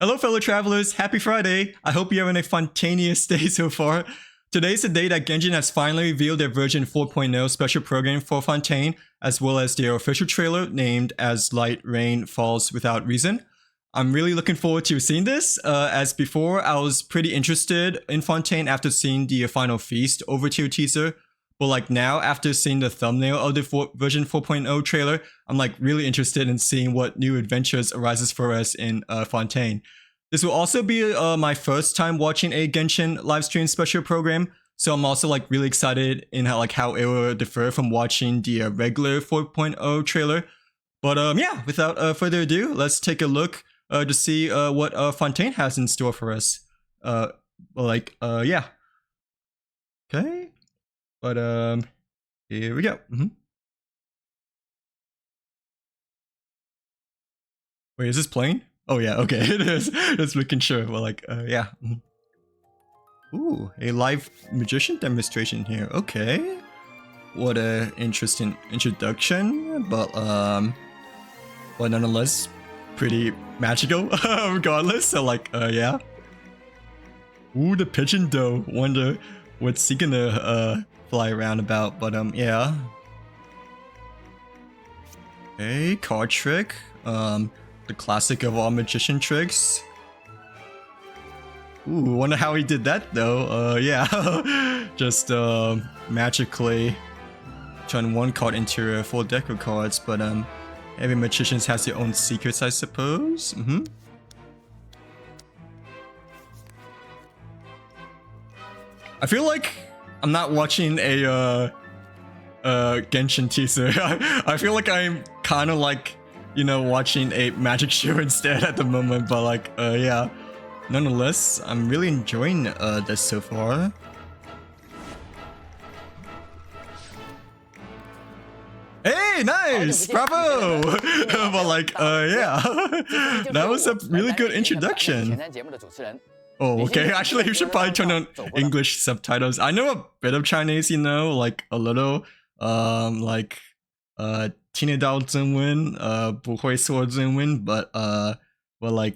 Hello fellow travelers, happy Friday! I hope you're having a spontaneous day so far. Today's the day that Genshin has finally revealed their version 4.0 special program for Fontaine, as well as their official trailer named as Light Rain Falls Without Reason. I'm really looking forward to seeing this, as before I was pretty interested in Fontaine after seeing the Final Feast Overture teaser, but like now after seeing the thumbnail of the version 4.0 trailer, I'm like really interested in seeing what new adventures arises for us in Fontaine. This will also be my first time watching a Genshin livestream special program, so I'm also like really excited in how it will differ from watching the regular 4.0 trailer. But yeah, without further ado, let's take a look to see what Fontaine has in store for us. Yeah. Okay. But here we go. Wait, is this playing? Oh yeah, okay, it is. Just making sure. Well, yeah. Ooh, a live magician demonstration here. Okay. What a interesting introduction, but nonetheless, pretty magical, regardless. So yeah. Ooh, the pigeon dough. Wonder what's he gonna fly around about, but yeah. Okay, card trick. The classic of all magician tricks. Ooh, wonder how he did that though. Yeah. Just magically turn one card into a full deck of cards, but every magician has their own secrets, I suppose. I feel like I'm not watching a Genshin teaser. I feel like I'm kind of like, you know, watching a magic show instead at the moment, but yeah. Nonetheless, I'm really enjoying this so far. Hey, nice! Bravo! But yeah. That was a really good introduction. Oh, okay. Actually, you should probably turn on English subtitles. I know a bit of Chinese, you know, like a little, 听得到中文, 不会说中文, but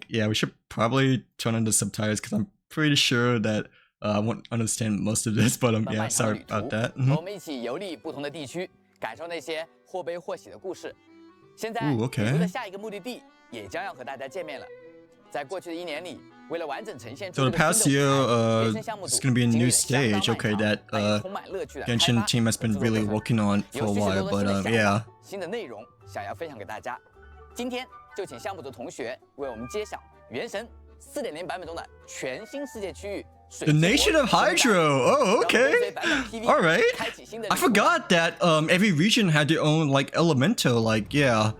yeah, we should probably turn on the subtitles because I'm pretty sure that I won't understand most of this, but yeah, sorry about that. 和我们一起游历不同的地区，感受那些或悲或喜的故事。现在，旅途的下一个目的地也将要和大家见面了。在过去的1年里，为了完整呈现 So the past year, it's gonna be a new stage, okay, that Genshin team has been really working on for a while, but yeah. 新的内容想要分享给大家，今天就请项目组同学为我们揭晓《原神4.0》版本中的全新世界区域。The Nation of Hydro. Oh, okay. All right. I forgot that every region had their own elemental, yeah.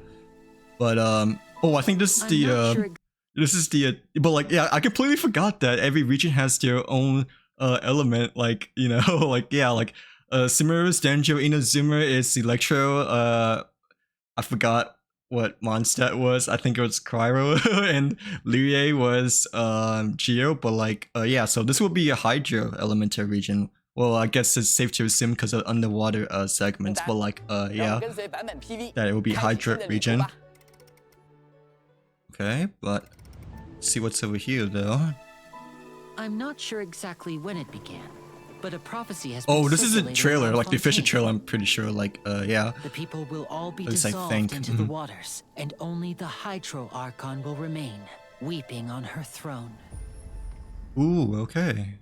But oh, I think this is the but yeah, I completely forgot that every region has their own element, you know, yeah, Sumeru's Danjo Inazuma is Electro. I forgot what Mondstadt was. I think it was Cryo, and Lirie was Geo. But yeah, so this will be a Hydro Elemental region. Well, I guess it's safe to assume because of underwater segments. But yeah, that it will be Hydro region. Okay, but let's see what's over here though. I'm not sure exactly when it began. But a prophecy has oh, this is a trailer, the official trailer, I'm pretty sure, yeah. The people will all be dissolved into the waters, and only the Hydro Archon will remain, weeping on her throne. Ooh, okay.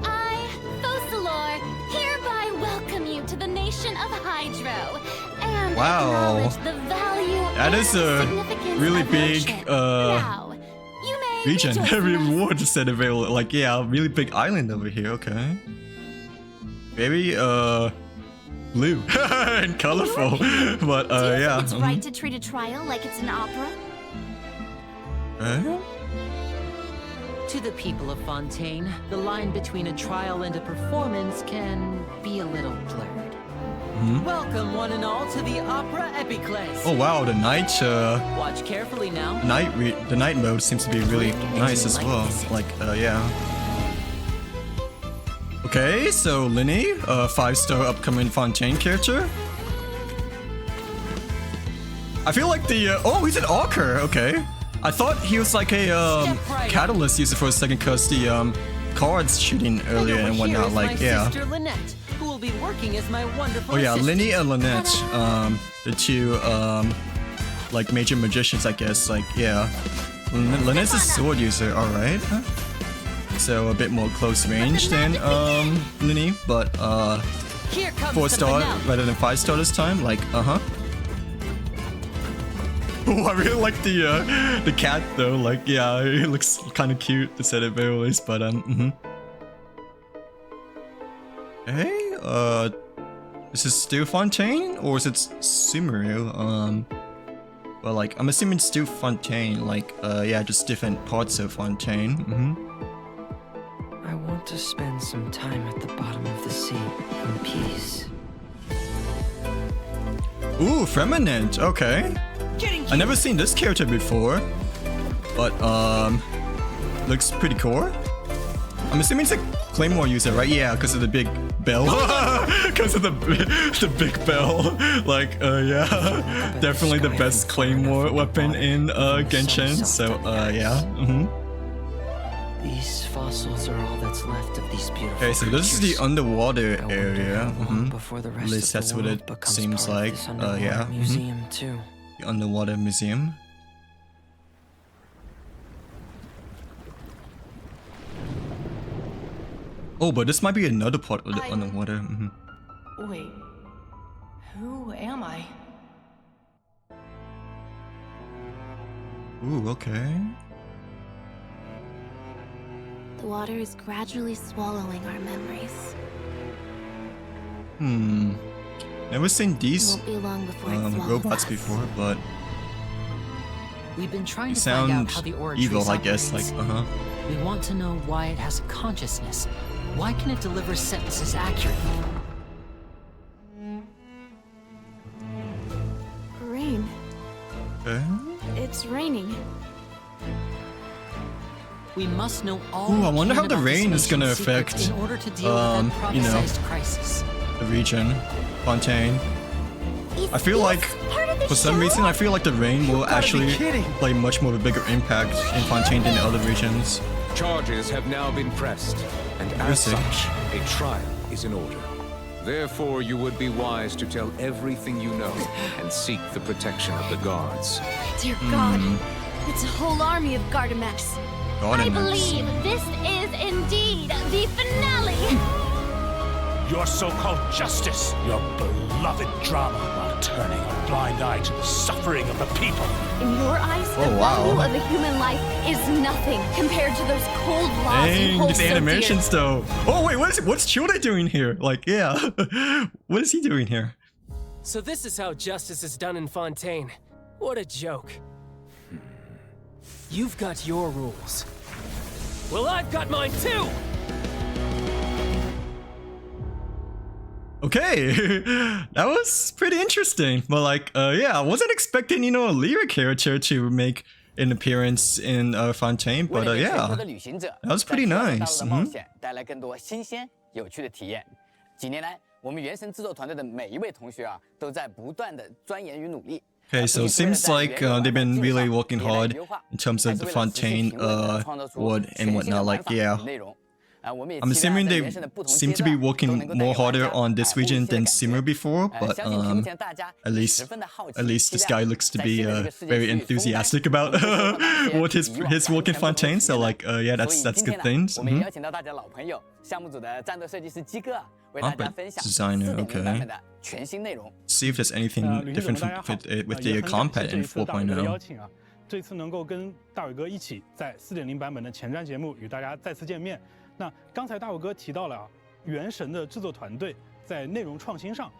I, Focalor, hereby welcome you to the Nation of Hydro, and acknowledge the value and significance really of big, now, region. Every reward said available. Yeah, really big island over here. Okay. Very blue and colorful, but yeah. It's right to treat a trial like it's an opera. To the people of Fontaine, the line between a trial and a performance can be a little blurred. Welcome, one and all, to the Opera Epiclese. Oh wow, the night. Watch carefully now. The night mode seems to be really nice as well. Yeah. Okay, so Linny, 5-star upcoming Fontaine character. I feel like the oh, he's an Orker. Okay. I thought he was like a catalyst user for a second because the cards shooting earlier and whatnot. Like, yeah. Lynette, who will be working as my wonderful Oh yeah, assistant. Linny and Lynette, the two like major magicians, I guess. Like, yeah. Lynette's a sword user, alright. So a bit more close range than Linny, but 4-star rather than 5-star this time. Like, Oh, I really like the cat though. Like, yeah, it looks kind of cute to set it very least. But Hey, is this still Fontaine or is it Sumeru? Well, like, I'm assuming it's still Fontaine. Like, yeah, just different parts of Fontaine. I want to spend some time at the bottom of the sea in peace. Ooh, Feminine. Okay. I never seen this character before, but looks pretty cool. I'm assuming it's a Claymore user, right? Yeah, because of the big bell. Because of the big bell. Like, yeah, definitely the best Claymore weapon in Genshin. So, yeah. These fossils are all that's left of these beautiful Okay, so this is the underwater area. Before the At rest least of that's the what world it becomes seems part of like. this underwater Yeah. museum too. The underwater museum. Oh, but this might be another part of the underwater. Wait, who am I? Ooh, okay. The water is gradually swallowing our memories. Never seen these Won't be long before it swallows robots us. before, but We've been trying they to find out sound how the Aura evil, Trace I guess. Like, operates. We want to know why it has a consciousness. Why can it deliver sentences accurately? Rain. Okay. It's raining. We must know all Ooh, I we wonder can how the about this rain is gonna nation's secrets affect, in order to deal with that you know, prophesized crisis. The region, Fontaine. Is I feel this like, part of the for some show? reason, I feel like the rain will actually play much more of a bigger impact in Fontaine than the other regions. Charges have now been pressed, and as Interesting. such, a trial is in order. Therefore, you would be wise to tell everything you know and seek the protection of the guards. Dear God, it's a whole army of Gardamex. I believe this is indeed the finale. Your so-called justice, your beloved drama, while turning a blind eye to the suffering of the people. In your eyes, the Oh, wow. value of a human life is nothing compared to those cold laws you Dang, hold this so animations dear. though. Oh wait, what's Chode doing here? Like, yeah, what is he doing here? So this is how justice is done in Fontaine. What a joke. You've got your rules. Well, I've got mine too! Okay, that was pretty interesting. But like, yeah, I wasn't expecting, you know, a lyric character to make an appearance in Fontaine, 为 but 了给全 yeah, 球的旅行者 that was pretty 在世界大 nice. 陆的冒险带来更多新鲜有趣的体验。几年来，我们原神制作团队的每一位同学啊，都在不断的钻研与努力。 Okay, so it seems like they've been really working hard in terms of the Fontaine wood and whatnot. Like, yeah, I'm assuming they seem to be working more harder on this region than Simmer before, but at least this guy looks to be very enthusiastic about what his work in Fontaine. So like, yeah, that's good things. 我们也邀请到大家老朋友，项目组的战斗设计师鸡哥啊，为大家 Combat 分享 designer, 4.0 版 okay. 本的全新内容。 See if there's anything 旅行者 different 们大家好 with 也 the 很 combat 感谢这 in 一次大伟哥的邀 4.0. 请啊，这次能够跟大伟哥一起在4.0版本的前瞻节目与大家再次见面。那刚才大伟哥提到了啊，原神的制作团队在内容创新上，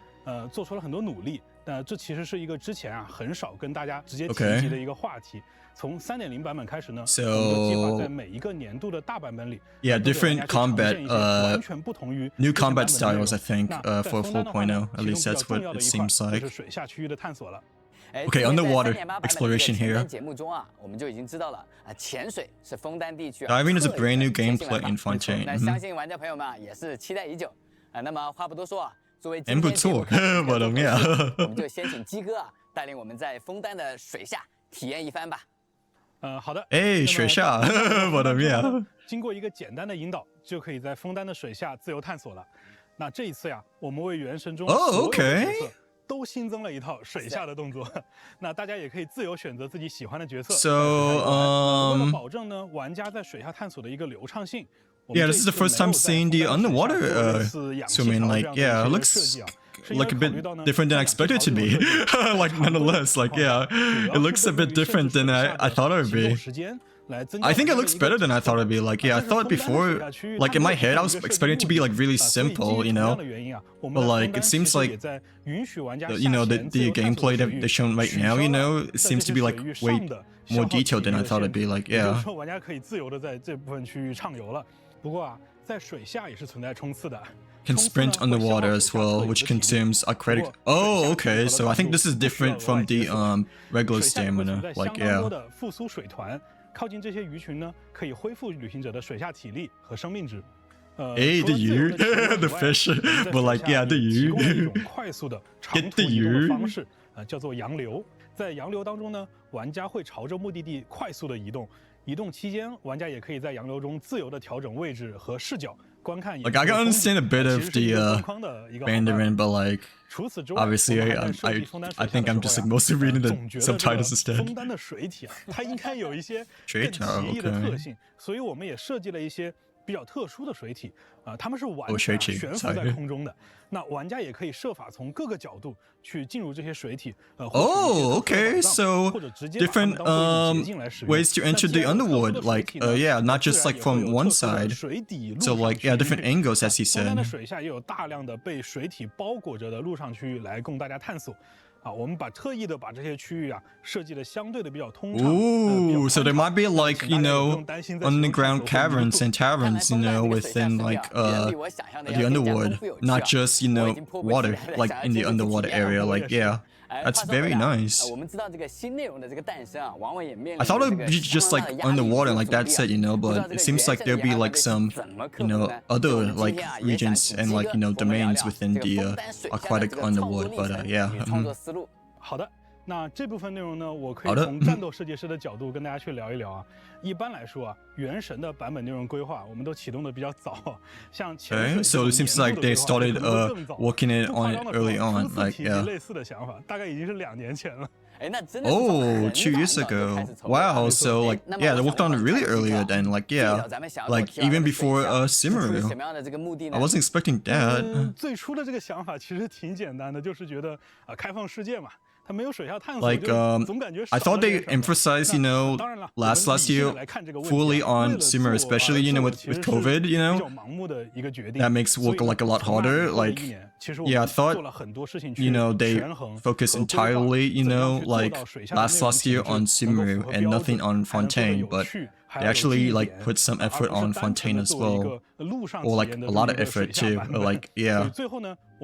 做出了很多努力。这其实是一个之前啊很少跟大家直接提及的一个话题。从3.0版本开始呢，我们就计划在每一个年度的大版本里 Yeah, different combat, 完全不同于 new 之前 combat 版本的内容 styles, I think, 那 for 在枫丹的话呢 4.0. At least 其中 that's 比较 what 重要 it 的一块 seems 就 like. 是水下区域的探索了。 Okay, underwater exploration here. 节目中啊，我们就已经知道了啊，潜水是枫丹地区 Diving is a 特有的 brand new 全新 gameplay 玩法 in Fontaine. 那相信玩家朋友们啊也是期待已久啊。那么话不多说啊，作为今很不天节目错开始的我懂主持人呀我们就先请鸡哥啊带领我们在枫丹的水下体验一番吧。好的。哎，水下，我的面。经过一个简单的引导，就可以在枫丹的水下自由探索了。那这一次呀，我们为原神中所有的角色都新增了一套水下的动作。那大家也可以自由选择自己喜欢的角色。为了保证呢，玩家在水下探索的一个流畅性。Yeah, this is the first time seeing the underwater swimming. Like, yeah, it looks like a bit different than I expected it to be. Like, nonetheless, like, yeah, it looks a bit different than I thought it would be. I think it looks better than I thought it'd be. Like, yeah, I thought before, like in my head, I was expecting it to be like really simple, you know. But like, it seems like, you know, the gameplay that they're showing right now, you know, it seems to be like way more detailed than I thought it'd be. Like, yeah. 玩家可以自由的在这部分区域畅游了。不过啊，在水下也是存在冲刺的。 Can sprint underwater as well, which consumes a credit. Oh, okay. So I think this is different from the regular stamina. Like, yeah. 复苏水团，靠近这些鱼群呢，可以恢复旅行者的水下体力和生命值。Hey, the 鱼 the fish, but like, yeah, the 鱼。提供了一种快速的长途移动的方式，叫做洋流。在洋流当中呢，玩家会朝着目的地快速的移动。 移动期间，玩家也可以在洋流中自由地调整位置和视角，观看。Like I can understand a bit of the Mandarin, but like obviously I think I'm just like mostly reading the subtitles instead. 枫丹的水体啊，它应该有一些更奇异的特性，所以我们也设计了一些比较特殊的水体啊，它们是完全悬浮在空中的。那玩家也可以设法从各个角度去进入这些水体。Oh, okay. So different ways to enter the underworld. Like, yeah, not just like from one side. So like, yeah, different angles, as he said. 枫丹的水下也有大量的被水体包裹着的陆上区域来供大家探索。 啊，我们特意的把这些区域啊设计的相对的比较通畅。Ooh, so there might be like, you know, underground caverns and taverns, you know, within like the underworld, not just, you know, water, like in the underwater area. Like, yeah, that's very nice. I thought it would be just like underwater, like that said, you know, but it seems like there'll be like some, you know, other like regions and like, you know, domains within the aquatic underworld. But yeah. 好的，那这部分内容呢，我可以从战斗设计师的角度跟大家去聊一聊啊。一般来说啊，原神的版本内容规划我们都启动的比较早，像潜水 so it seems like they started working it on early on, like yeah. 类似的想法，大概已经是2年前了。 Oh, 2 years ago. Wow, so like, yeah, they worked on it really earlier then, like, yeah. Like, even before Simaru. I wasn't expecting that. 最初的这个想法其实挺简单的，就是觉得开放世界嘛。 Like, I thought they emphasized, you know, last year fully on Simaru, especially, you know, with COVID, you know, that makes work like a lot harder. Like, yeah, I thought, you know, they focused entirely, you know, like last year on Simaru and nothing on Fontaine, but they actually like put some effort on Fontaine as well, or like a lot of effort too. Like, yeah,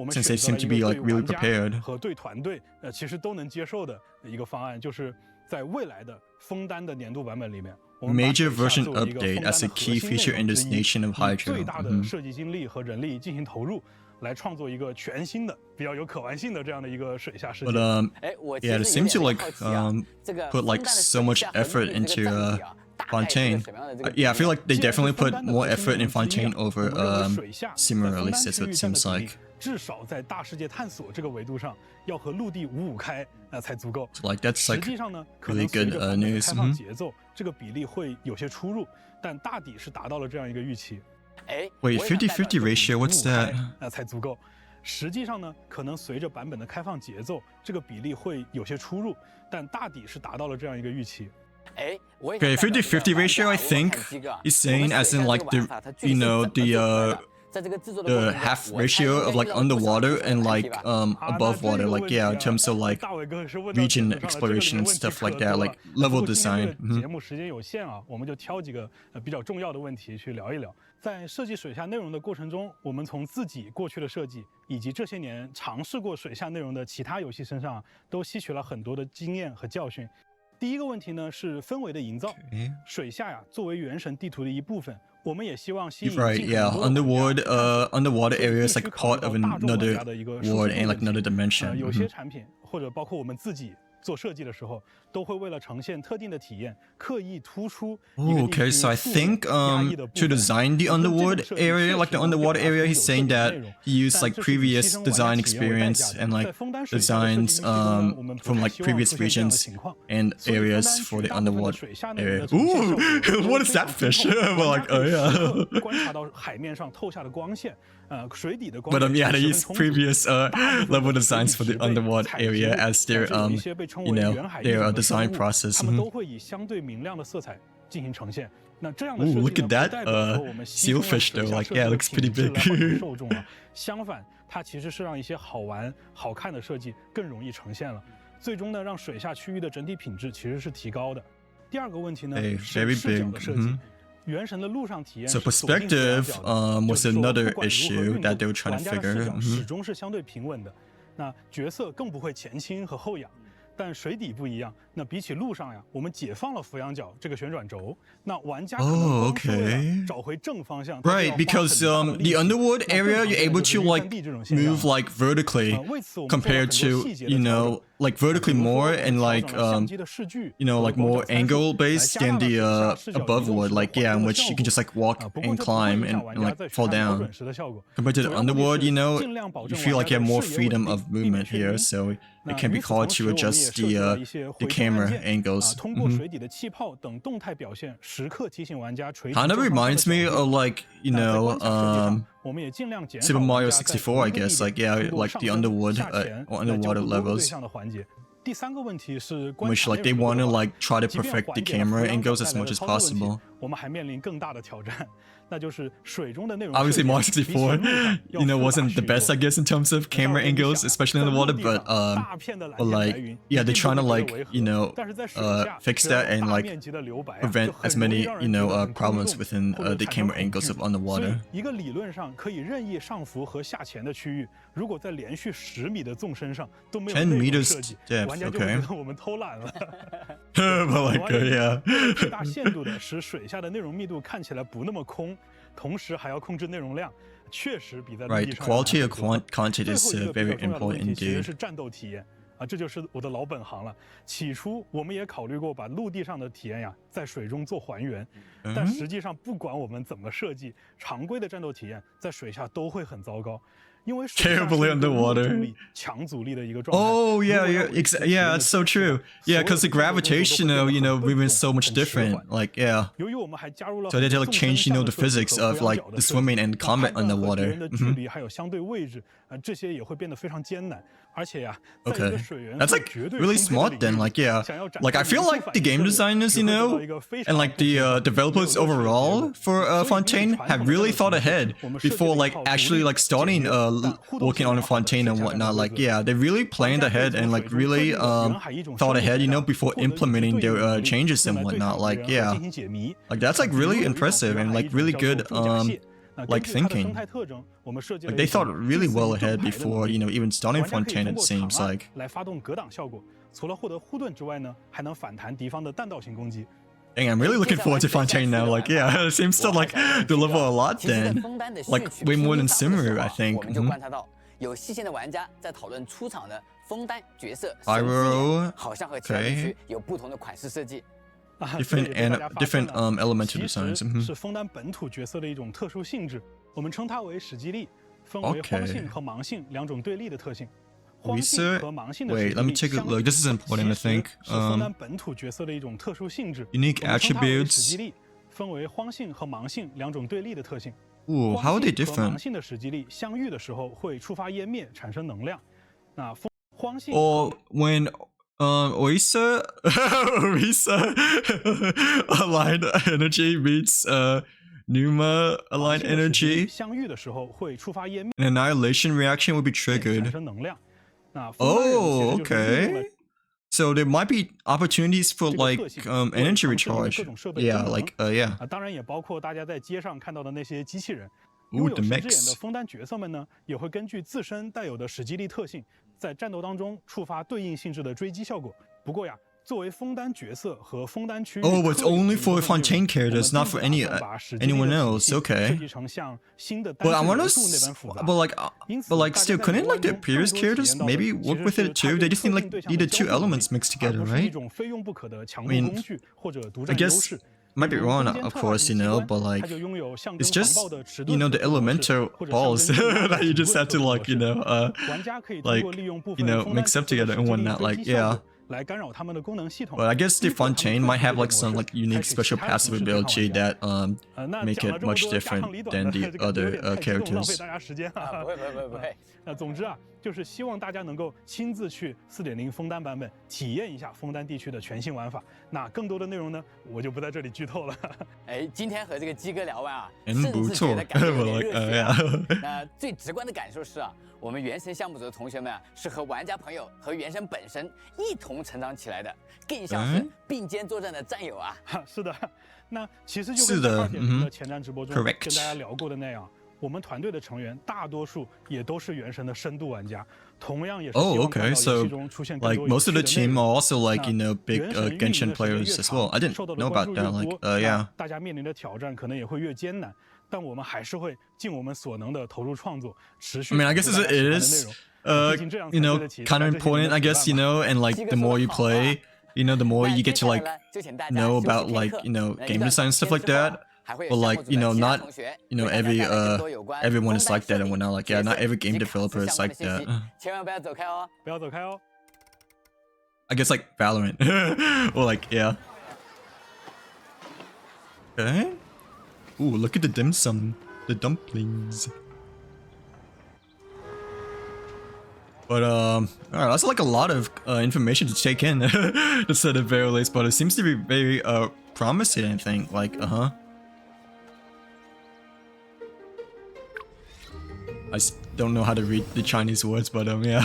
since they seem to be like really prepared. 和对团队其实都能接受的一个方案，就是在未来的枫丹的年度版本里面， Major version update as a key feature in this nation of Hydro. 最大的设计精力和人力进行投入，来创作一个全新的、比较有可玩性的这样的一个水下世界。But yeah, it seems to like put like so much effort into Fontaine. Yeah, I feel like they definitely put more effort in Fontaine over Simaru, at least that's what it seems like. 至少在大世界探索这个维度上，要和陆地5:5开才足够。So like that's like 实际上呢， really good news. 开放节奏这个比例会有些出入，但大抵是达到了这样一个预期。Wait, 50-50 ratio? What's that? 才足够。实际上呢，可能随着版本的开放节奏，这个比例会有些出入，但大抵是达到了这样一个预期。 Okay, 50-50 ratio, I think, is saying as in like the, you know, the half ratio of like underwater and like above water, like yeah, in terms of like region exploration and stuff like that, like level design. 节目时间有限啊，我们就挑几个比较重要的问题去聊一聊。在设计水下内容的过程中，我们从自己过去的设计以及这些年尝试过水下内容的其他游戏身上，都吸取了很多的经验和教训。 第一个问题呢是氛围的营造。水下呀，作为原神地图的一部分，我们也希望吸引。Right, yeah, underwater area is like part of another world and like another dimension. 有些产品或者包括我们自己做设计的时候，都会为了呈现特定的体验，刻意突出。Okay, so I think to design the underworld area, like the underwater area, he's saying that he used like previous design experience and like designs from like previous regions and areas for the underwater area. Ooh, what is that fish? We're like, oh yeah. 观察到海面上透下的光线，水底的光 But yeah, they use previous level designs for the underwater area as their you know their design process. 他们都会以相对明亮的色彩进行呈现。那这样的 Ooh, 设 look 计 at 呢， that 不代表说我们牺牲了 sealfish 水 though. 下 Like 设 yeah, 计 it 的 looks 品 pretty 质来换取 big. 受众啊。相反，它其实是让一些好玩、好看的设计更容易呈现了。最终呢，让水下区域的整体品质其实是提高的。第二个问题呢，是视角的设计。原神的陆上体验 So perspective was another issue that they were trying to 玩家的视角 figure. 始终是相对平稳的，那角色更不会前倾和后仰。但水底不一样，那比起陆上呀，我们解放了俯仰角这个旋转轴，那玩家可能光是为了找回正方向。Right, because the underworld area you're able to like move like vertically compared to you know like vertically more and like you know like more angle based than the above world, like yeah, in which you can just like walk and climb and like fall down. Compared to the underworld, you know, you feel like you have more freedom of movement here, so it can be hard to adjust the camera angles. Kind of reminds me of like you know Super Mario 64, I guess, like yeah, like the underwood or underwater levels. Which like they want to like try to perfect the camera angles as much as possible. Obviously Mario 64, you know, wasn't the best I guess in terms of camera angles, especially in the water, but like yeah, they're trying to like you know fix that and like prevent as many you know problems within the camera angles of underwater. 10 meters depth, okay. But like yeah. 最大限度的使水下的内容密度看起来不那么空，同时还要控制内容量，确实比在陆地 Right, 上 quality of content is very important 其实 indeed. 是战斗体验啊，这就是我的老本行了。起初我们也考虑过把陆地上的体验呀在水中做还原，但实际上不管我们怎么设计，常规的战斗体验在水下都会很糟糕。 Terribly underwater. Oh yeah, yeah, it's so true. Yeah, because the gravitational, you know, movement is so much different. Like yeah. So they had to like change, you know, the physics of like the swimming and combat underwater. Okay, that's like really smart then. Like yeah, like I feel like the game designers, you know, and like the developers overall for Fontaine have really thought ahead before like actually like starting working on Fontaine and whatnot. Like yeah, they really planned ahead and like really thought ahead, you know, before implementing their changes and whatnot. Like yeah, like that's like really impressive and like really good like thinking. Like they thought really well ahead before, you know, even starting Fontaine, it seems like. 来发动格挡效果，除了获得护盾之外呢，还能反弹敌方的弹道型攻击。 Dang, I'm really looking forward to Fontaine now. Like, yeah, it seems to like deliver a lot then. Like, way more than Simru, I think. 我们就观察到，有细心的玩家在讨论出场的枫丹角色 Pyro, 好像和其他地区有不同的款式设计。 different elemental designs. 是枫丹本土角色的一种特殊性质，我们称它为史基力，分为荒性和盲性两种对立的特性。 Wait, let me take a look. This is important, I think. Unique attributes. Ooh, how are they different? Or when Orisa aligned energy meets Numa aligned energy, an annihilation reaction will be triggered. Oh, okay. So there might be opportunities for like energy recharge. Yeah, like yeah. 当然也包括大家在街上看到的那些机器人。 Ooh, 拥 the 有实质 mix. 眼的枫丹角色们呢，也会根据自身带有的史基力特性，在战斗当中触发对应性质的追击效果。不过呀，作为枫丹角色和枫丹区域 Oh, it's only for Fontaine characters, not for anyone else. Okay. But I want to, but like, still, couldn't like the previous characters maybe work with it too? They just need the two elements mixed together, right? I mean, I guess might be wrong, of course, you know, but like, it's just, you know, the elemental balls that you just have to like, you know, mix up together and whatnot. Like, yeah. But I guess the Fontaine might have like some like unique special passive ability that make it much different than the other characters. 总之啊，就是希望大家能够亲自去4.0枫丹版本体验一下枫丹地区的全新玩法。那更多的内容呢，我就不在这里剧透了。哎，今天和这个鸡哥聊完啊，甚至觉得感觉有点热血啊。那最直观的感受是啊，我们原神项目组的同学们啊，是和玩家朋友和原神本身一同成长起来的，更像是并肩作战的战友啊。是的，那其实就跟2.0的前瞻直播中跟大家聊过的那样。 我们团队的成员大多数也都是原神的深度玩家，同样也是希望看到游戏中出现更多有趣的内容。 big Genshin players as well. I didn't know about that. Like, yeah. 大家面临的挑战可能也会越艰难，但我们还是会尽我们所能的投入创作，持续。 I mean, I guess it is, you know, kind of important. I guess, you know, and like the more you play, you know, the more you get to like know about like, you know, game design and stuff like that. But like, you know, not, you know, everyone is like that and whatnot. Like, yeah, not every game developer is like that. 千万不要走开哦！不要走开哦！ I guess like Valorant, or like, yeah. Okay. Ooh, look at the dim sum, the dumplings. But alright, that's like a lot of information to take in, to say the very least. But it seems to be very promising. I think, like, I don't know how to read the Chinese words, but yeah.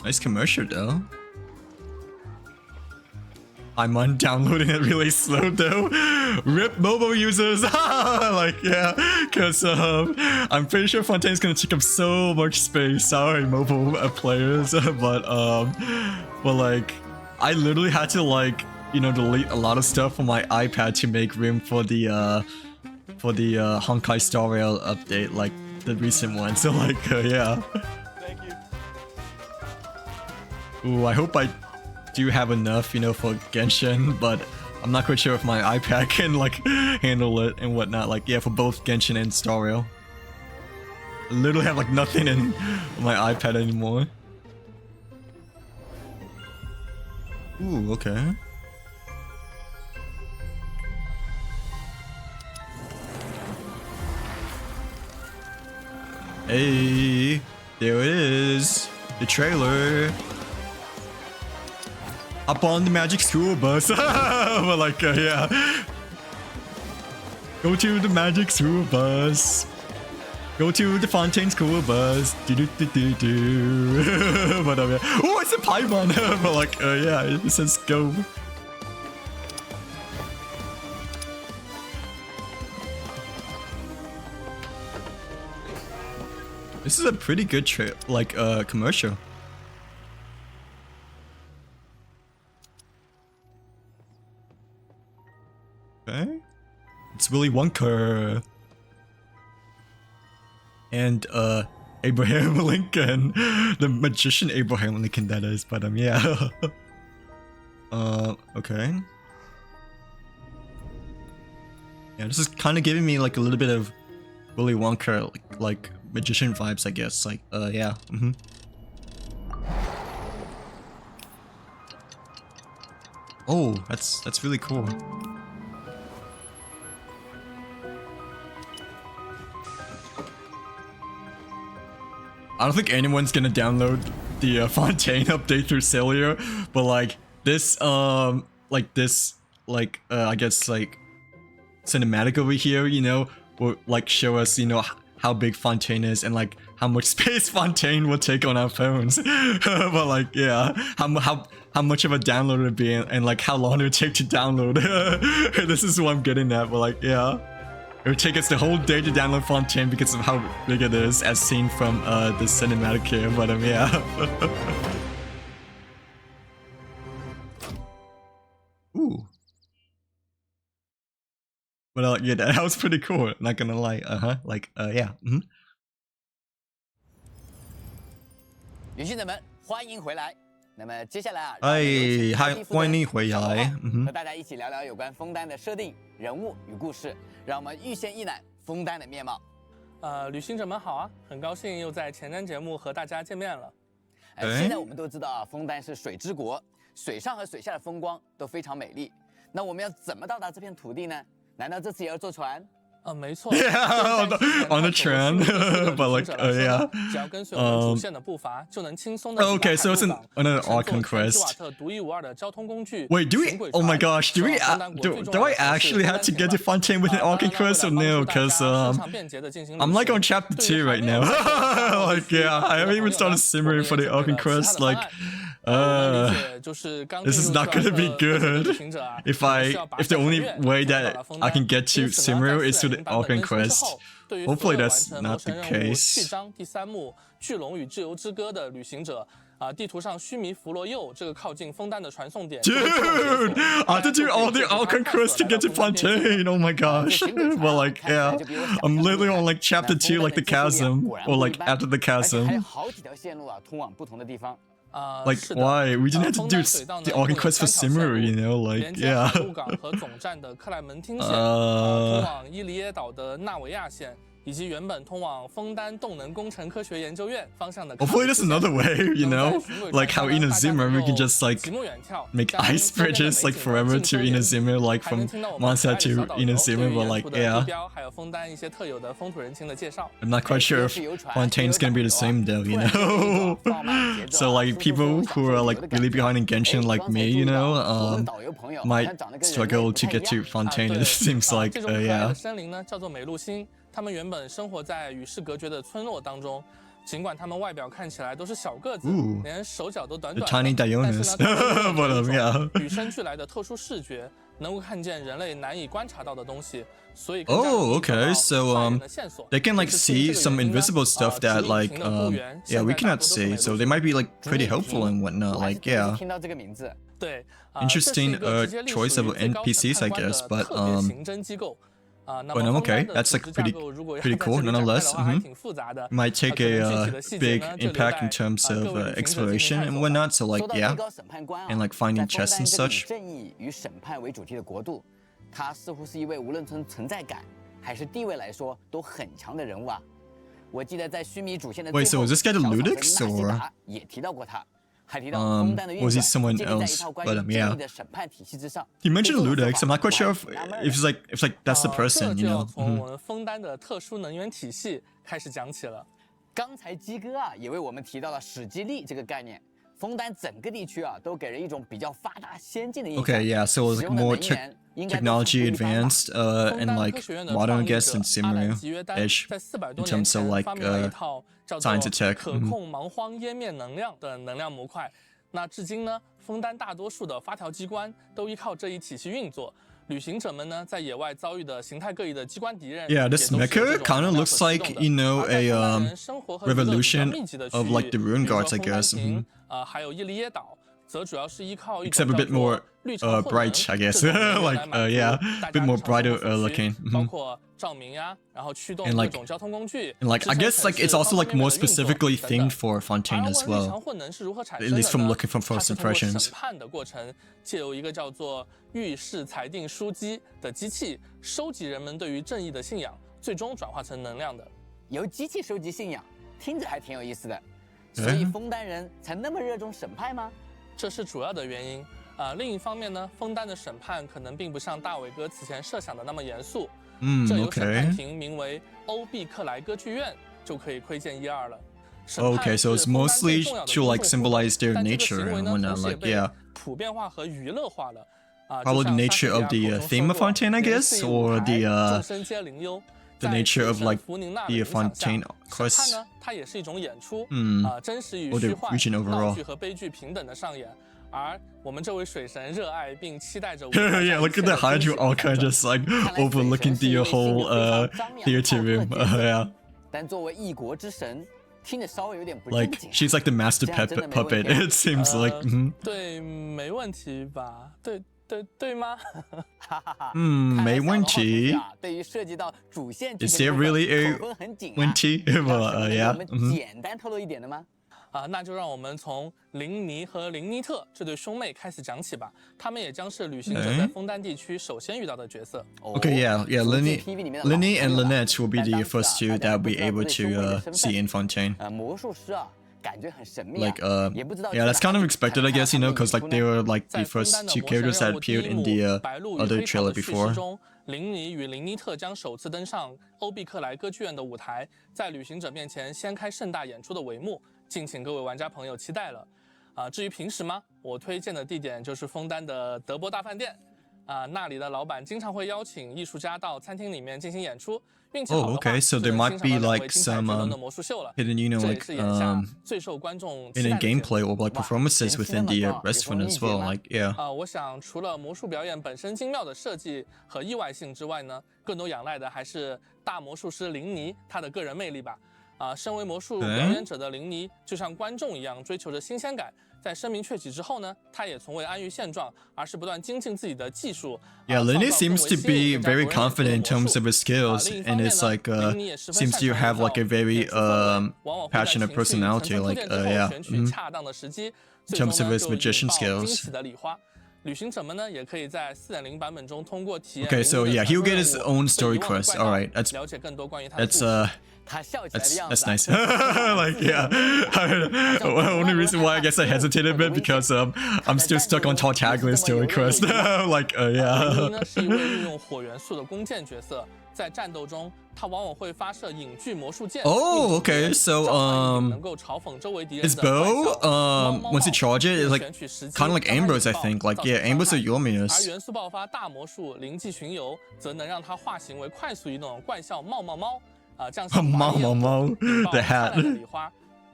Nice commercial though. I'm on downloading it really slow though. RIP mobile users. Like, yeah, because I'm pretty sure Fontaine's gonna take up so much space. Sorry, mobile players, but like, I literally had to like, you know, delete a lot of stuff on my iPad to make room for the Honkai Star Rail update, like the recent one. So like, yeah. Thank you. Ooh, I hope I do have enough, you know, for Genshin, but I'm not quite sure if my iPad can like handle it and whatnot. Like, yeah, for both Genshin and Star Rail. I literally have like nothing in my iPad anymore. Ooh, okay. Hey, there it is, the trailer. Up on the magic school bus. But like, yeah. Go to the magic school bus. Go to the Fontaine school bus. Do do do do do. But yeah. Oh, it's a Paimon. But like, yeah, it says go. This is a pretty good commercial. Okay. It's Willy Wonka. And Abraham Lincoln. The magician Abraham Lincoln, that is, but yeah. Okay. Yeah, this is kind of giving me like a little bit of Willy Wonka like magician vibes, I guess. Like, yeah. Oh, that's really cool. I don't think anyone's gonna download the Fontaine update through cellular, but like this, I guess like cinematic over here, you know, will like show us, you know, how big Fontaine is and like how much space Fontaine will take on our phones. But like, yeah, how much of a download it would be and like how long it would take to download. This is what I'm getting at, but like, yeah. It would take us the whole day to download Fontaine because of how big it is, as seen from the cinematic here. But yeah. Ooh. But yeah, that was pretty cool. Not gonna lie. Like yeah. 旅行者们，欢迎回来。那么接下来啊，欢迎回来。和大家一起聊聊有关枫丹的设定、人物与故事。让我们预先一览枫丹的面貌。旅行者们好啊，很高兴又在前瞻节目和大家见面了。现在我们都知道啊，枫丹是水之国，水上和水下的风光都非常美丽。那我们要怎么到达这片土地呢？难道这次也要坐船？没错。Yeah, on the train, but like, yeah. 只要跟随我们主线的步伐，就能轻松的。Okay, so it's an Archon quest. 独一无二的交通工具。Wait, do we? Oh my gosh, do I actually have to get to Fontaine with an Archon quest or no? Because I'm like on chapter 2 right now. Like, yeah, I haven't even started simmering for the Archon quest. Like, this is not gonna be good. If the only way that I can get to Simmeru is through the Archon quest. Hopefully that's not the case. 序章第3幕巨龙与自由之歌的旅行者。地图上须弥弗罗右这个靠近枫丹的传送点。Dude, I have to do all the Archon quests to get to Fontaine. Oh my gosh. Well, like, yeah, I'm literally on like chapter 2, like the chasm, or like after the chasm. 还有好几条线路啊，通往不同的地方。Like, why? We didn't have to do the Archon quest for Simmeru, you know? Like, yeah. 港和总站的克莱门汀线，通往伊犁耶岛的纳维亚线。以及原本通往枫丹动能工程科学研究院方向的。Hopefully there's another way, you know, like how Inazuma we can just like make ice bridges like forever to Inazuma, like from Monster to Inazuma, but like yeah. 还有枫丹一些特有的风土人情的介绍。I'm not quite sure if Fontaine's gonna be the same though, you know. So like people who are like really behind in Genshin like me, you know, might struggle to get to Fontaine. It seems like, yeah. 森林呢叫做美露星。他们原本生活在与世隔绝的村落当中，尽管他们外表看起来都是小个子，连手脚都短短的，但是呢，与生俱来的特殊视觉，能够看见人类难以观察到的东西，所以 okay, so they can like see some invisible stuff that like yeah we cannot see, so they might be like pretty helpful and whatnot, like yeah. 听到这个名字，对 ，interesting choice of NPCs I guess, but But I'm okay. That's like pretty cool nonetheless. Might take a big impact in terms of exploration and whatnot. So like yeah, and like finding chests and such. 正义与审判为主题的国度，他似乎是一位无论从存在感还是地位来说都很强的人物啊。我记得在须弥主线的 Wait, so is this guy the Ludix or? 也提到过他。Was he someone else? But yeah. He mentioned Ludix. I'm not quite sure if it's like that's the person, you know. 从我们枫丹的特殊能源体系开始讲起了。刚才鸡哥啊也为我们提到了史基力这个概念。枫丹整个地区啊都给人一种比较发达先进的印象。Okay, yeah. So it was like more technology advanced and like modern, I guess, than Simmeru-ish in terms of like science and tech. 可控蛮荒湮灭能量的能量模块。那至今呢，枫丹大多数的发条机关都依靠这一体系运作。旅行者们呢，在野外遭遇的形态各异的机关敌人。Yeah, this mecha kind of looks like, you know, a revolution of like the Rune Guards, I guess. 还有伊犁耶岛。 则主要是依靠 except a bit more bright, I guess. Like yeah, a bit more brighter looking. 包括照明呀，然后驱动各种交通工具。And like I guess like it's also like more specifically themed for Fontaine as well. At least from looking from first impressions. 审判的过程，借由一个叫做御式裁定书机的机器，收集人们对于正义的信仰，最终转化成能量的。由机器收集信仰，听着还挺有意思的。所以枫丹人才那么热衷审判吗？ 这是主要的原因。另一方面呢，枫丹的审判可能并不像大伟哥此前设想的那么严肃。这由审判庭名为欧毕克莱歌剧院就可以窥见一二了。Okay, so it's mostly to like symbolize their nature and whatnot, like yeah. 普遍化和娱乐化了。Probably the nature of the theme of Fontaine, I guess, or the 众生皆灵忧。 The nature of like the Fontaine quest. 呢，它也是一种演出，真实与 or the 虚幻、 region 闹 overall. 剧和悲剧平等的上演。而我们这位水神热爱并期待着。Yeah, look at the Hydra Archive just like overlooking the whole theater room. Yeah. 但作为一国之神，听着稍微有点不 Like she's like the master puppet. It seems like. 对，没问题吧？对吗？没问题。对于涉及到主线 Is there really a 问题？ Yeah. 我们简单透露一点的吗？那就让我们从林尼和林尼特这对兄妹开始讲起吧。他们也将是旅行者在枫丹地区首先遇到的角色。Okay, yeah. Linny and Lynette will be the first two that we'll be able to see in Fontaine. 魔术师啊。 Like yeah, that's kind of expected, I guess, you know, because like they were like the first two characters that appeared in the other trailer before. 林尼与林尼特将首次登上欧毕克莱歌剧院的舞台，在旅行者面前掀开盛大演出的帷幕，敬请各位玩家朋友期待了。至于平时吗？我推荐的地点就是枫丹的德波大饭店。那里的老板经常会邀請藝術家到餐廳裡面進行演出。Oh, okay. So there might be like some hidden, you know, like hidden gameplay or like performances within the restaurant as well. Like, yeah. 我想除了魔术表演本身精妙的设计和意外性之外呢，更多仰赖的还是大魔术师林尼他的个人魅力吧。身为魔术表演者的林尼，就像观众一样追求着新鲜感。 在声名鹊起之后呢，他也从未安于现状，而是不断精进自己的技术。Yeah, Linny seems to be very confident in terms of his skills, and it's like seems to have like a very passionate personality. Like yeah, in terms of his magician skills. 旅行者们呢，也可以在4.0版本中通过体验。Okay, so yeah, he'll get his own story quest. All right, that's that's nice. Like yeah, the only reason why I guess I hesitated a bit because I'm still stuck on Tartaglia story quest. Like yeah. 呢是一位运用火元素的弓箭角色，在战斗中他往往会发射影锯魔术剑。Oh, okay. So 能够嘲讽周围敌人 his bow once you charge it is like kind of like Amber's, I think. Like yeah, Amber's are Yomius. 而元素爆发大魔术灵迹巡游，则能让它化形为快速移动怪笑冒冒猫。 这样 the hat.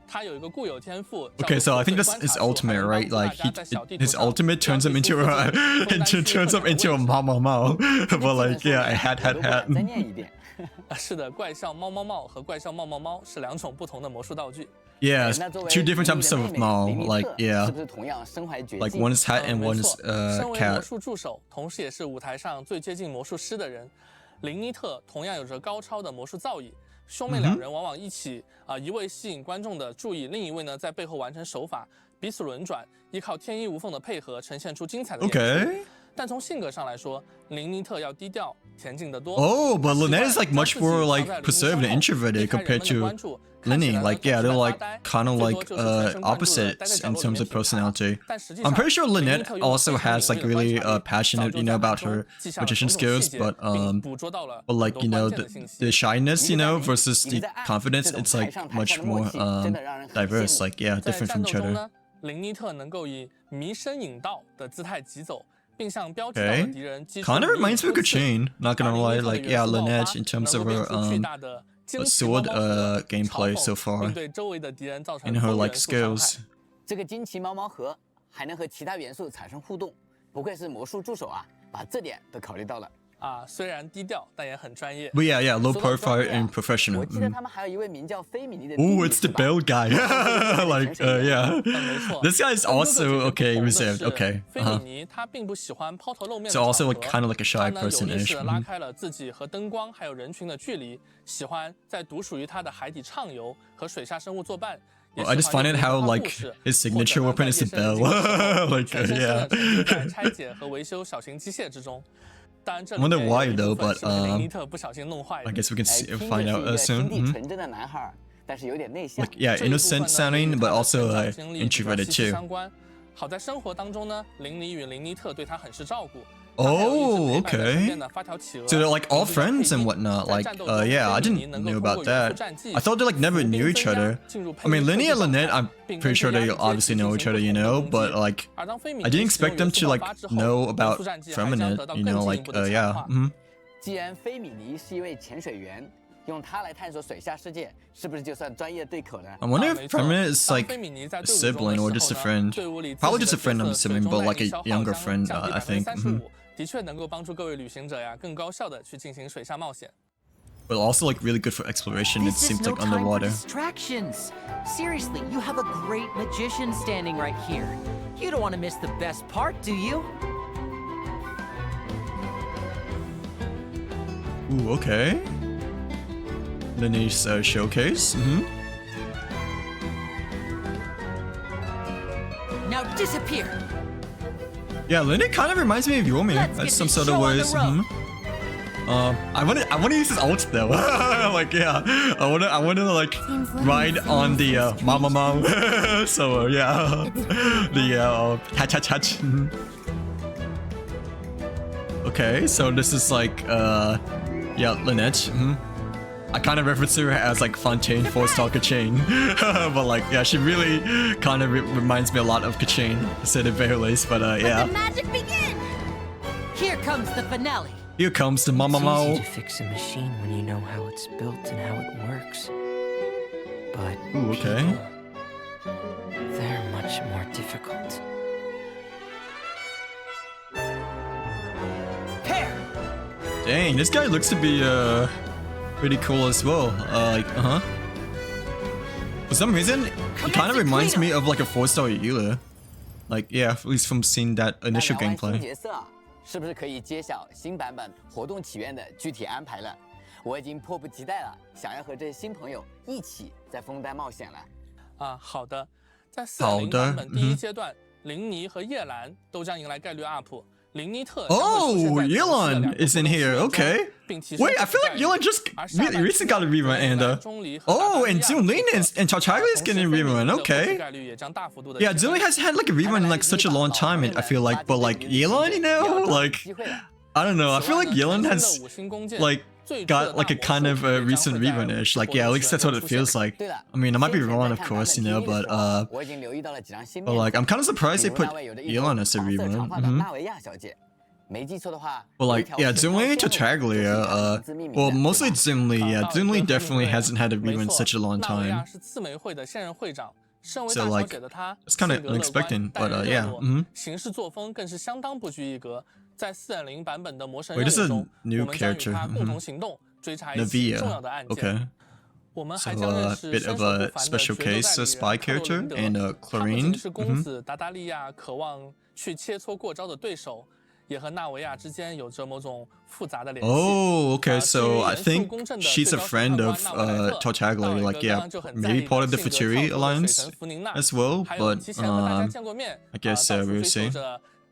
他有一个固有天赋。 Okay, so I think that's his ultimate, right? Like his ultimate turns him into a Mau. But like yeah, a hat. 再念一遍。是的，怪笑猫猫猫和怪笑冒冒猫是两种不同的魔术道具。 Yeah, two different types of Mau. Like yeah, like one is hat and one is 身为 cat. 魔术助手，同时也是舞台上最接近魔术师的人。 林尼特同样有着高超的魔术造诣，兄妹两人往往一起一位吸引观众的注意，另一位呢在背后完成手法，彼此轮转，依靠天衣无缝的配合，呈现出精彩的演出。Okay. 但从性格上来说，林尼特要低调、恬静得多。Oh, but Lynette is like much more like preserved and introverted compared to Linny. Like yeah, they're like kind of like opposites in terms of personality. I'm pretty sure Lynette also has like really passionate, you know, about her magician skills, but like you know the shyness, you know, versus the confidence, it's like much more diverse. Like yeah, different from each other. 林尼特能够以迷身引导的姿态疾走。 并向标志到的敌人击出。 Kind of reminds me of Genshin, not gonna lie. Like yeah, Lynette in terms of her sword gameplay so far, 对周围的敌人造成 in her like skills. 这个惊奇猫猫盒还能和其他元素产生互动，不愧是魔术助手啊，把这点都考虑到了。 虽然低调，但也很专业。 But yeah, low profile and professional. 我记得他们还有一位名叫菲米尼的。 Oh, it's the bell guy. Like yeah, this guy is also okay reserved. Okay. 菲米尼他并不喜欢抛头露面的 So also like kind of like a shy person-ish. 他呢有意识地拉开了自己和灯光还有人群的距离，喜欢在独属于他的海底畅游和水下生物作伴。 Well, I just find it how like his signature weapon is the bell. Like yeah. 在拆解和维修小型机械之中。 I wonder why though, but I guess we can find out soon. Like yeah, innocent sounding, but also introverted too. 好在生活当中呢，林尼与林尼特对他很是照顾。 Oh, okay. So they're like all friends and whatnot. Like, yeah, I didn't know about that. I thought they like never knew each other. I mean, Linny and Lynette, I'm pretty sure they obviously know each other, you know. But like, I didn't expect them to like know about Feminine, you know. Like, yeah. 既然菲米尼是一位潜水员，用它来探索水下世界，是不是就算专业对口呢？ I wonder if Feminine is like a sibling or just a friend. Probably just a friend, I'm assuming, but like a younger friend, I think. 的确能够帮助各位旅行者呀更高效的去进行水下冒险。 But also like really good for exploration. It seems like underwater. Distractions. Seriously, you have a great magician standing right here. You don't want to miss the best part, do you? Ooh, okay. Lineage showcase. Now disappear. Yeah, Lineage kind of reminds me of Yomi. That's some sort of ways. I wanna use his ult though. Like yeah, I wanna like ride on the Mama Mom. So yeah, the hatch. Okay, so this is like yeah, Lineage. I kind of refer to her as like Fontaine 4-star Kachain. But like yeah, she really kind of reminds me a lot of Kachain, to say the very least. But yeah. Let the magic begin. Here comes the finale. Here comes the Mama Mao. It's easy to fix a machine when you know how it's built and how it works. But ooh, okay. People, they're much more difficult. Dang, this guy looks to be pretty cool as well. Like for some reason, he kind of reminds me of like a 4-star healer. Like yeah, at least from seeing that initial gameplay. 是不是可以揭晓新版本活动起源的具体安排了？我已经迫不及待了，想要和这些新朋友一起在枫丹冒险了。啊，好的，在4.0版本第一阶段，林妮和叶兰都将迎来概率 up。 Oh, Yelan is in here. Okay. Wait, I feel like Yelan just recently got a rerun, and oh, and Zunlin and Chachagli is getting a rerun. Okay. Yeah, Zunlin has had like a rerun in like such a long time, I feel like, but like Yelan, you know, like I don't know. I feel like Yelan has like got like a kind of a recent rerun-ish. Like yeah, at least that's what it feels like. I mean, I might be wrong, of course, you know, but like I'm kind of surprised they put Yelan as a rerun. Well, like yeah, Zunli to Chachagli, well, mostly Zunli. Yeah, Zunli definitely hasn't had a rerun in such a long time. So like it's kind of unexpected, but yeah. 行事作风更是相当不拘一格。 在4.0版本的魔神 Wait, this is a 中， new 我们将与 character. 他共同行动，追查一起重要的案件。 Okay. 我们还 So 将认 a 识 bit 身 of 手不 a 凡的 special 角 case, 斗 a 代 spy 理 character 克洛 and 琳 a 德。他不仅 Clarine. 是公子达达利亚渴望去切磋过招的对手，也和纳维亚之间有着某种复杂的联系。 Oh, okay. So I think she's a friend of Chachagli. Like yeah, maybe part of the Futuri alliance as well. But I guess we'll see.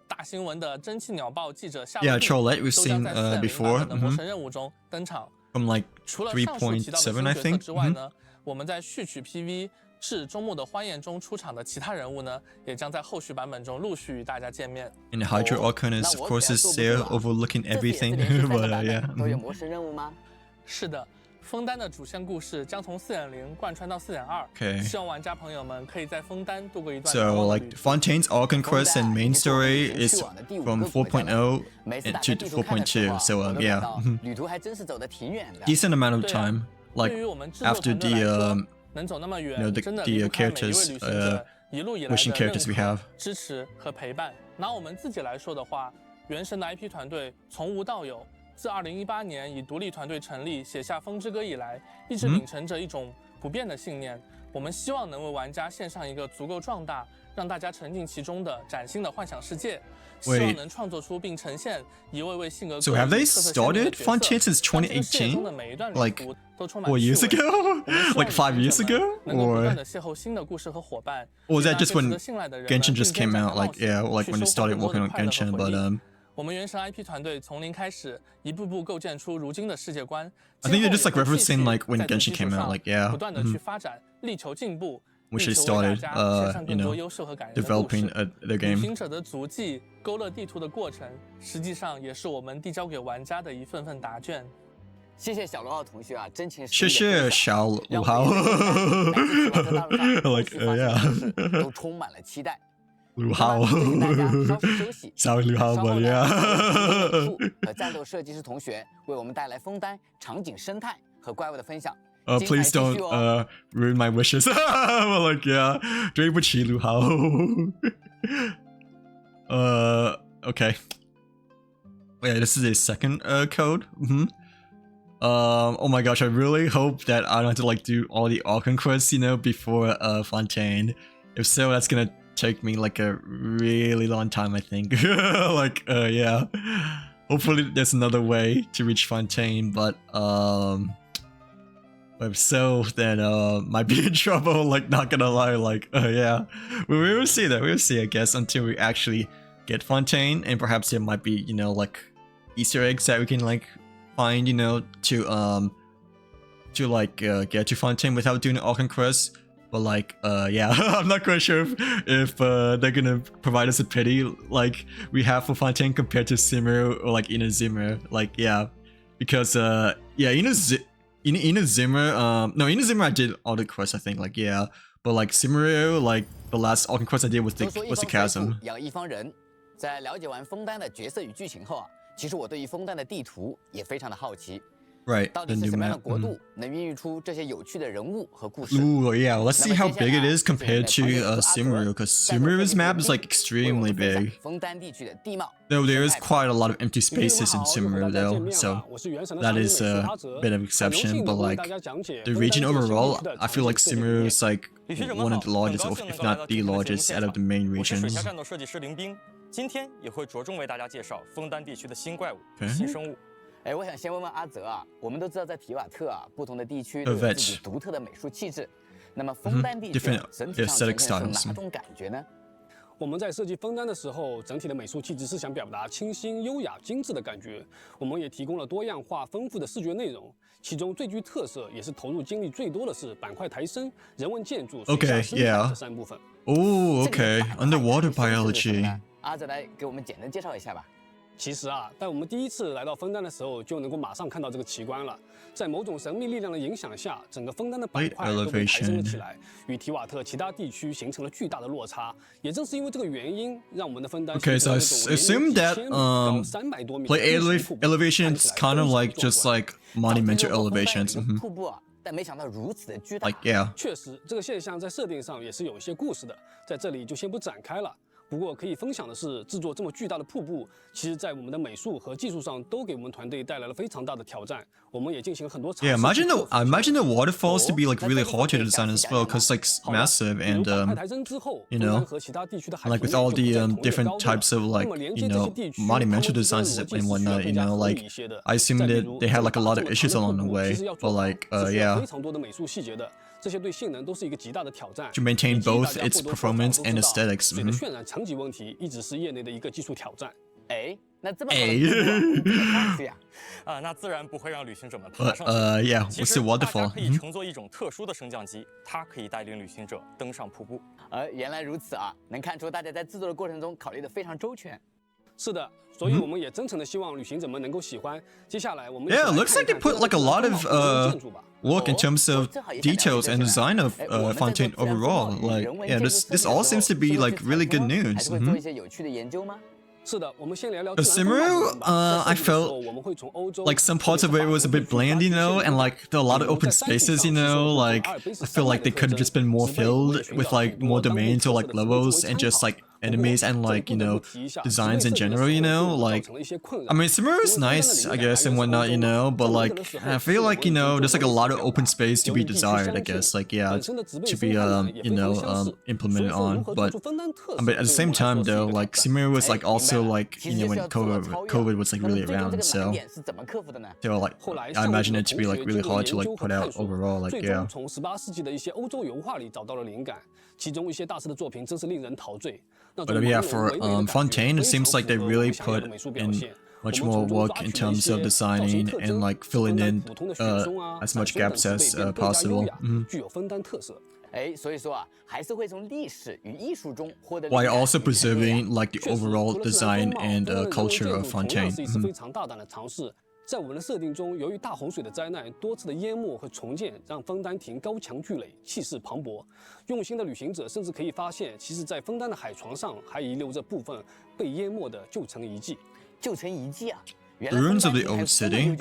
大新闻的蒸汽鸟报记者夏 Yeah, Trollette we've seen before. 的魔神任务中登场。 From like 除了上述提到的 3.7, I 新角色 think. 之外呢，我们在序曲 PV 至周末的欢宴中出场的其他人物呢，也将在后续版本中陆续与大家见面。 And the Hydra Arcanist, of course, is there overlooking everything. But yeah. 都有魔神任务吗？是的。 枫丹的主线故事将从4.0贯穿到4.2， Okay. 希望玩家朋友们可以在枫丹度过一段。 So like Fontaine's Archon quest and main story is from 4.0 to 4.2. So yeah, 旅途还真是走得挺远的。 decent amount of time. Like 对于我们制作 after 团队来说 the 能走那么 you 远， know 真的 the 离不开每一位 characters 旅行者一路以来的 wishing characters we 认 have. 可、支持和陪伴。拿我们自己来说的话，原神的 IP 团队从无到有。 自2018年以独立团队成立，写下《风之歌》以来，一直秉承着一种不变的信念。我们希望能为玩家献上一个足够壮大，让大家沉浸其中的崭新的幻想世界。希望能创作出并呈现一位位性格。So have they started Fontaine since 2018? Like 4 years ago? Like 5 years ago? Or was that just when Genshin just came out? Like yeah, like when they started working on Genshin, but 我们原神 IP 团队从零开始，一步步构建出如今的世界观。 I think they're just like referencing like when Genshin came out, like yeah. 不断的去发展，力求进步。 Which they started, you know, developing the game. 旅行者的足迹，勾勒地图的过程，实际上也是我们递交给玩家的一份份答卷。谢谢小罗奥同学啊，真情实意。谢谢小卢豪。Like yeah. 都充满了期待。 卢豪，小卢豪吧呀。和战斗设计师同学为我们带来枫丹场景生态和怪物的分享。Please don't ruin my wishes. Like yeah, 对不起鲁豪。Okay. Wait, this is a second code. Oh my gosh, I really hope that I don't have to like do all the Archon quests, you know, before Fontaine. If so, that's gonna take me like a really long time, I think. Like yeah. Hopefully there's another way to reach Fontaine, but if so, then might be in trouble, like not gonna lie, like yeah. We will see that, we'll see I guess until we actually get Fontaine, and perhaps there might be, you know, like Easter eggs that we can like find, you know, to like get to Fontaine without doing the Archon quest. But like yeah, I'm not quite sure if they're gonna provide us a pity like we have for Fontaine compared to Simmer or like Inazuma. Like yeah, because yeah, Inazuma I did all the quests I think, like yeah, but like Simmer, like the last Archon quest I did was the Chasm. 在了解完枫丹的角色与剧情后啊，其实我对于枫丹的地图也非常的好奇。 Right. 到底是什么样的国度能孕育出这些有趣的人物和故事？ Ooh, yeah. Let's see how big it is compared to Sumeru, because Sumeru's map is like extremely big. Though there is quite a lot of empty spaces in Sumeru, though, so that is a bit of exception. But like the region overall, I feel like Sumeru is like one of the largest, if not the largest, out of the main regions. 今天也会着重为大家介绍枫丹地区的新怪物、新生物。 哎，我想先问问阿泽啊，我们都知道在提瓦特啊，不同的地区都有自己独特的美术气质。那么枫丹地区整体上呈现出哪种感觉呢？我们在设计枫丹的时候，整体的美术气质是想表达清新、优雅、精致的感觉。我们也提供了多样化、丰富的视觉内容，其中最具特色也是投入精力最多的是板块抬升、人文建筑、水下生态这三部分。Oh, okay. Underwater biology. 阿泽来给我们简单介绍一下吧。 其实啊，在我们第一次来到枫丹的时候，就能够马上看到这个奇观了。在某种神秘力量的影响下，整个枫丹的板块都被抬升了起来，与提瓦特其他地区形成了巨大的落差。也正是因为这个原因，让我们的枫丹 Okay, so I assume that play elevation is kind of like just like monumental elevations. 瀑布啊，但没想到如此的巨大。 Like yeah. 确实，这个现象在设定上也是有一些故事的，在这里就先不展开了。 不过可以分享的是，制作这么巨大的瀑布，其实在我们的美术和技术上都给我们团队带来了非常大的挑战。我们也进行了很多尝试。Yeah, imagine the waterfalls to be like really hard to design as well, cause like massive and you know, like with all the different types of like you know monumental designs and whatnot. You know, like I assume that they had like a lot of issues along the way, but like yeah. To maintain both its performance and aesthetics. 渲染层级问题一直是业内的一个技术挑战。哎，那这么好的呀？那自然不会让旅行者们爬上去。Yeah, what's the waterfall? 可以乘坐一种特殊的升降机，它可以带领旅行者登上瀑布。原来如此啊，能看出大家在制作的过程中考虑得非常周全。 是的，所以我们也真诚的希望旅行者们能够喜欢。接下来我们 Yeah, looks like they put like a lot of work in terms of details and design of Fontaine overall. Like yeah, this all seems to be like really good news. 会做一些有趣的研究吗？ 是的，我们先聊聊。Sumeru, I felt like some parts of it was a bit bland, you know, and like there are a lot of open spaces, you know. Like I feel like they could have just been more filled with like more domains or like levels and just like enemies and like you know designs in general, you know. Like I mean, Sumeru is nice, I guess, and whatnot, you know. But like I feel like you know there's like a lot of open space to be desired, I guess. Like yeah, to be you know implemented on. But at the same time though, like Sumeru was like also like you know when COVID was like really around, so like I imagine it to be like really hard to like put out overall, like yeah. 从18世纪的一些欧洲油画里找到了灵感，其中一些大师的作品真是令人陶醉。 But yeah, for Fontaine, it seems like they really put in much more work in terms of designing and like filling in as much gaps as possible. While also preserving like the overall design and culture of Fontaine. 在我们的设定中，由于大洪水的灾难、多次的淹没和重建，让枫丹亭高墙巨垒，气势磅礴。用心的旅行者甚至可以发现，其实，在枫丹的海床上还遗留着部分被淹没的旧城遗迹。旧城遗迹啊，原 Ruins of the old city.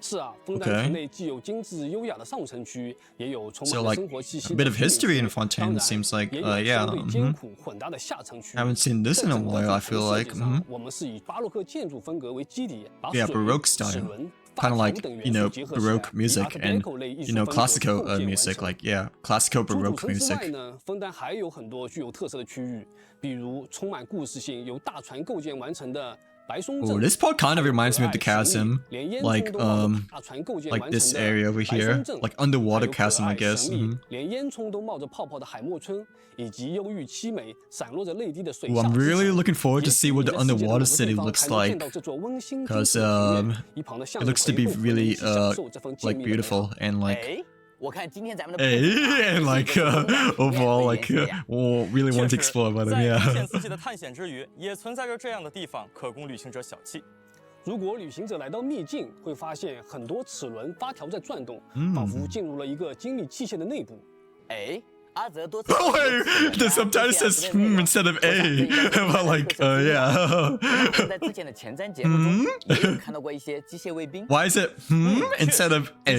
是啊，枫丹城内既有精致优雅的上层区，也有充满 So 生活气息 a 的 bit of history in 当 Fontaine 然 seems like 也有相对 yeah. 艰苦混搭的下层区。 Haven't seen this in a while. I feel like 我们是以巴洛克建筑风格为基底，把 yeah, 水、 Baroque 齿 style. 轮、 Kind of 发 like 条等 you 元 know 素结合起来， Baroque music 以 and Art Deco 类艺 you 术 know 风格 classical 构建完 music 成。 like yeah classical 除主 Baroque 城之外 music. 呢，枫丹还有很多具有特色的区域，比如充满故事性、由大船构建完成的白松镇。 Oh, this part kind of reminds me of the chasm, 连烟 like 囱都冒着大船构建 like 完 this 成的 area over 白 here, 松镇， like underwater 还有 chasm, 可 I 爱 guess. 神秘连烟囱都冒着泡泡的海默村，以及忧郁凄美、闪落着泪滴的水 Ooh, 下 I'm 之 really 城。 looking forward to see what the 也许你在 underwater 世界 city 的某个 looks 地方才能见 like, 到这座温馨精 'cause 致的庭院，一旁的 it 向日 looks to 葵 be 会和你 really 一起享受这份静 like 谧的美好。 beautiful and like 哎，我看今天咱们的 and like overall like we'll really want to 确实 explore about them. 在一线 Yeah. 四季的探险之余，也存在着这样的地方可供旅行者小憩。 如果旅行者来到秘境，会发现很多齿轮、发条在转动，仿佛进入了一个精密器械的内部。哎，阿泽多。Oh, the subtitle says instead of A. But like yeah. 在之前的前瞻节目中，也有看到过一些机械卫兵。 Why is it instead of A?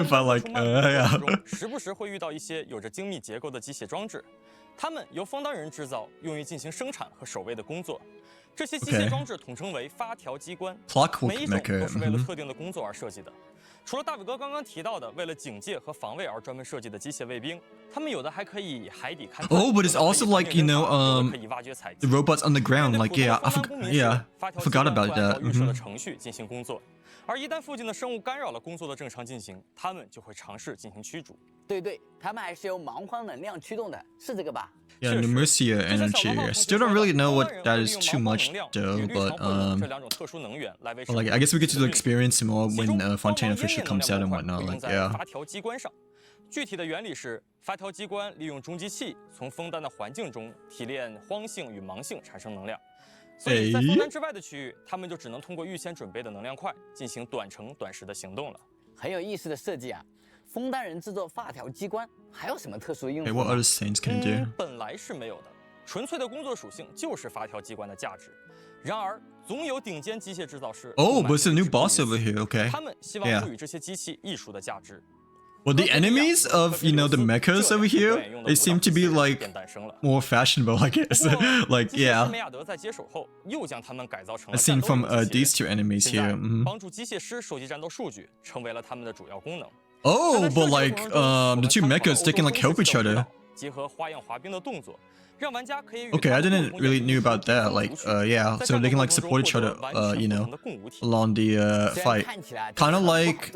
But like yeah. 时不时会遇到一些有着精密结构的机械装置，它们由枫丹人制造，用于进行生产和守卫的工作。这些机械装置统称为发条机关，每一种都是为了特定的工作而设计的。除了大伟哥刚刚提到的为了警戒和防卫而专门设计的机械卫兵，他们有的还可以海底勘探。 Oh, but it's also like you know 可以挖掘采集 the robots underground. Like yeah, I forgot about that. 预设的程序进行工作。而一旦附近的生物干扰了工作的正常进行，他们就会尝试进行驱逐。对，他们还是由蛮荒能量驱动的，是这个吧？ Yeah, Nemercia energy. I still don't really know what that is too much though, but like I guess we get to experience more when Fontaine officially comes out and whatnot. Like yeah. 发条机关上，具体的原理是，发条机关利用中继器从枫丹的环境中提炼荒性与芒性产生能量。 所以在枫丹之外的区域，他们就只能通过预先准备的能量块进行短程短时的行动了。很有意思的设计啊！枫丹人制作发条机关还有什么特殊用途 What other things can you do? 本来是没有的，纯粹的工作属性就是发条机关的价值。然而，总有顶尖机械制造师 Oh, but it's a new boss over here. Okay. 他们希望赋予这些机器艺术的价值。 Well, the enemies of you know the mechas over here, they seem to be like more fashionable, I guess. Like yeah. I've seen from these two enemies here. 帮助机械师收集战斗数据，成为了他们的主要功能。 Oh, but like the two mechas, they can like help each other. 结合花样滑冰的动作，让玩家可以与 Okay, I didn't really knew about that. Like yeah, so they can like support each other. You know, along the fight. Kind of like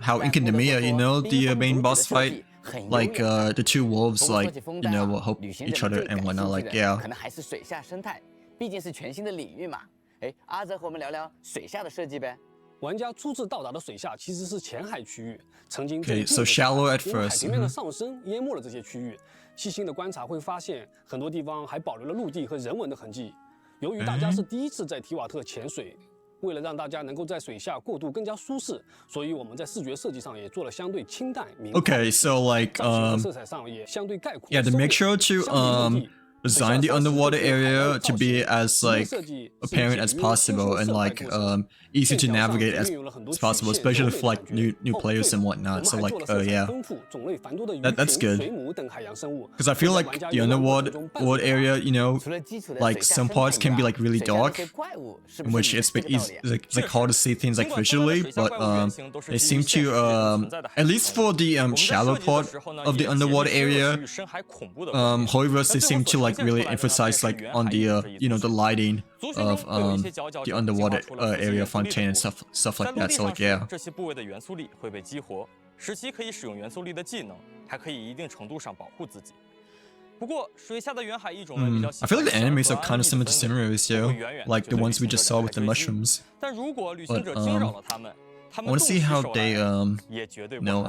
how in Academia, you know, the main boss fight. Like the two wolves, like you know, will help each other and whatnot. Like yeah. 可能还是水下生态，毕竟是全新的领域嘛。哎，阿泽和我们聊聊水下的设计呗。 玩家初次到达的水下其实是浅海区域，曾经 Okay, so shallow at 因为海 first. 平面的上升淹没了这些区域。细心的观察会发现，很多地方还保留了陆地和人文的痕迹。由于大家是第一次在提瓦特潜水，为了让大家能够在水下过渡更加舒适，所以我们在视觉设计上也做了相对清淡明快。Okay, so like 色彩上也相对概括。 yeah, to make sure to design the underwater area to be as like apparent as possible and like easy to navigate as possible, especially for like new players and whatnot. So like yeah, that's good. Because I feel like the underwater area, you know, like some parts can be like really dark, in which it's like easy, it's like hard to see things like visually. But they seem to at least for the shallow part of the underwater area, however, they seem to like really emphasize like on the you know the lighting of the underwater area, Fontaine and stuff like that. So like yeah. 这些部位的元素力会被激活，使其可以使用元素力的技能，还可以一定程度上保护自己。不过，水下的远海异种们比较 I feel like the enemies are kind of similar to Cineros, yo, like the ones we just saw with the mushrooms. 但如果旅行者惊扰了他们，他 I 们 want to see how they 也绝对 you know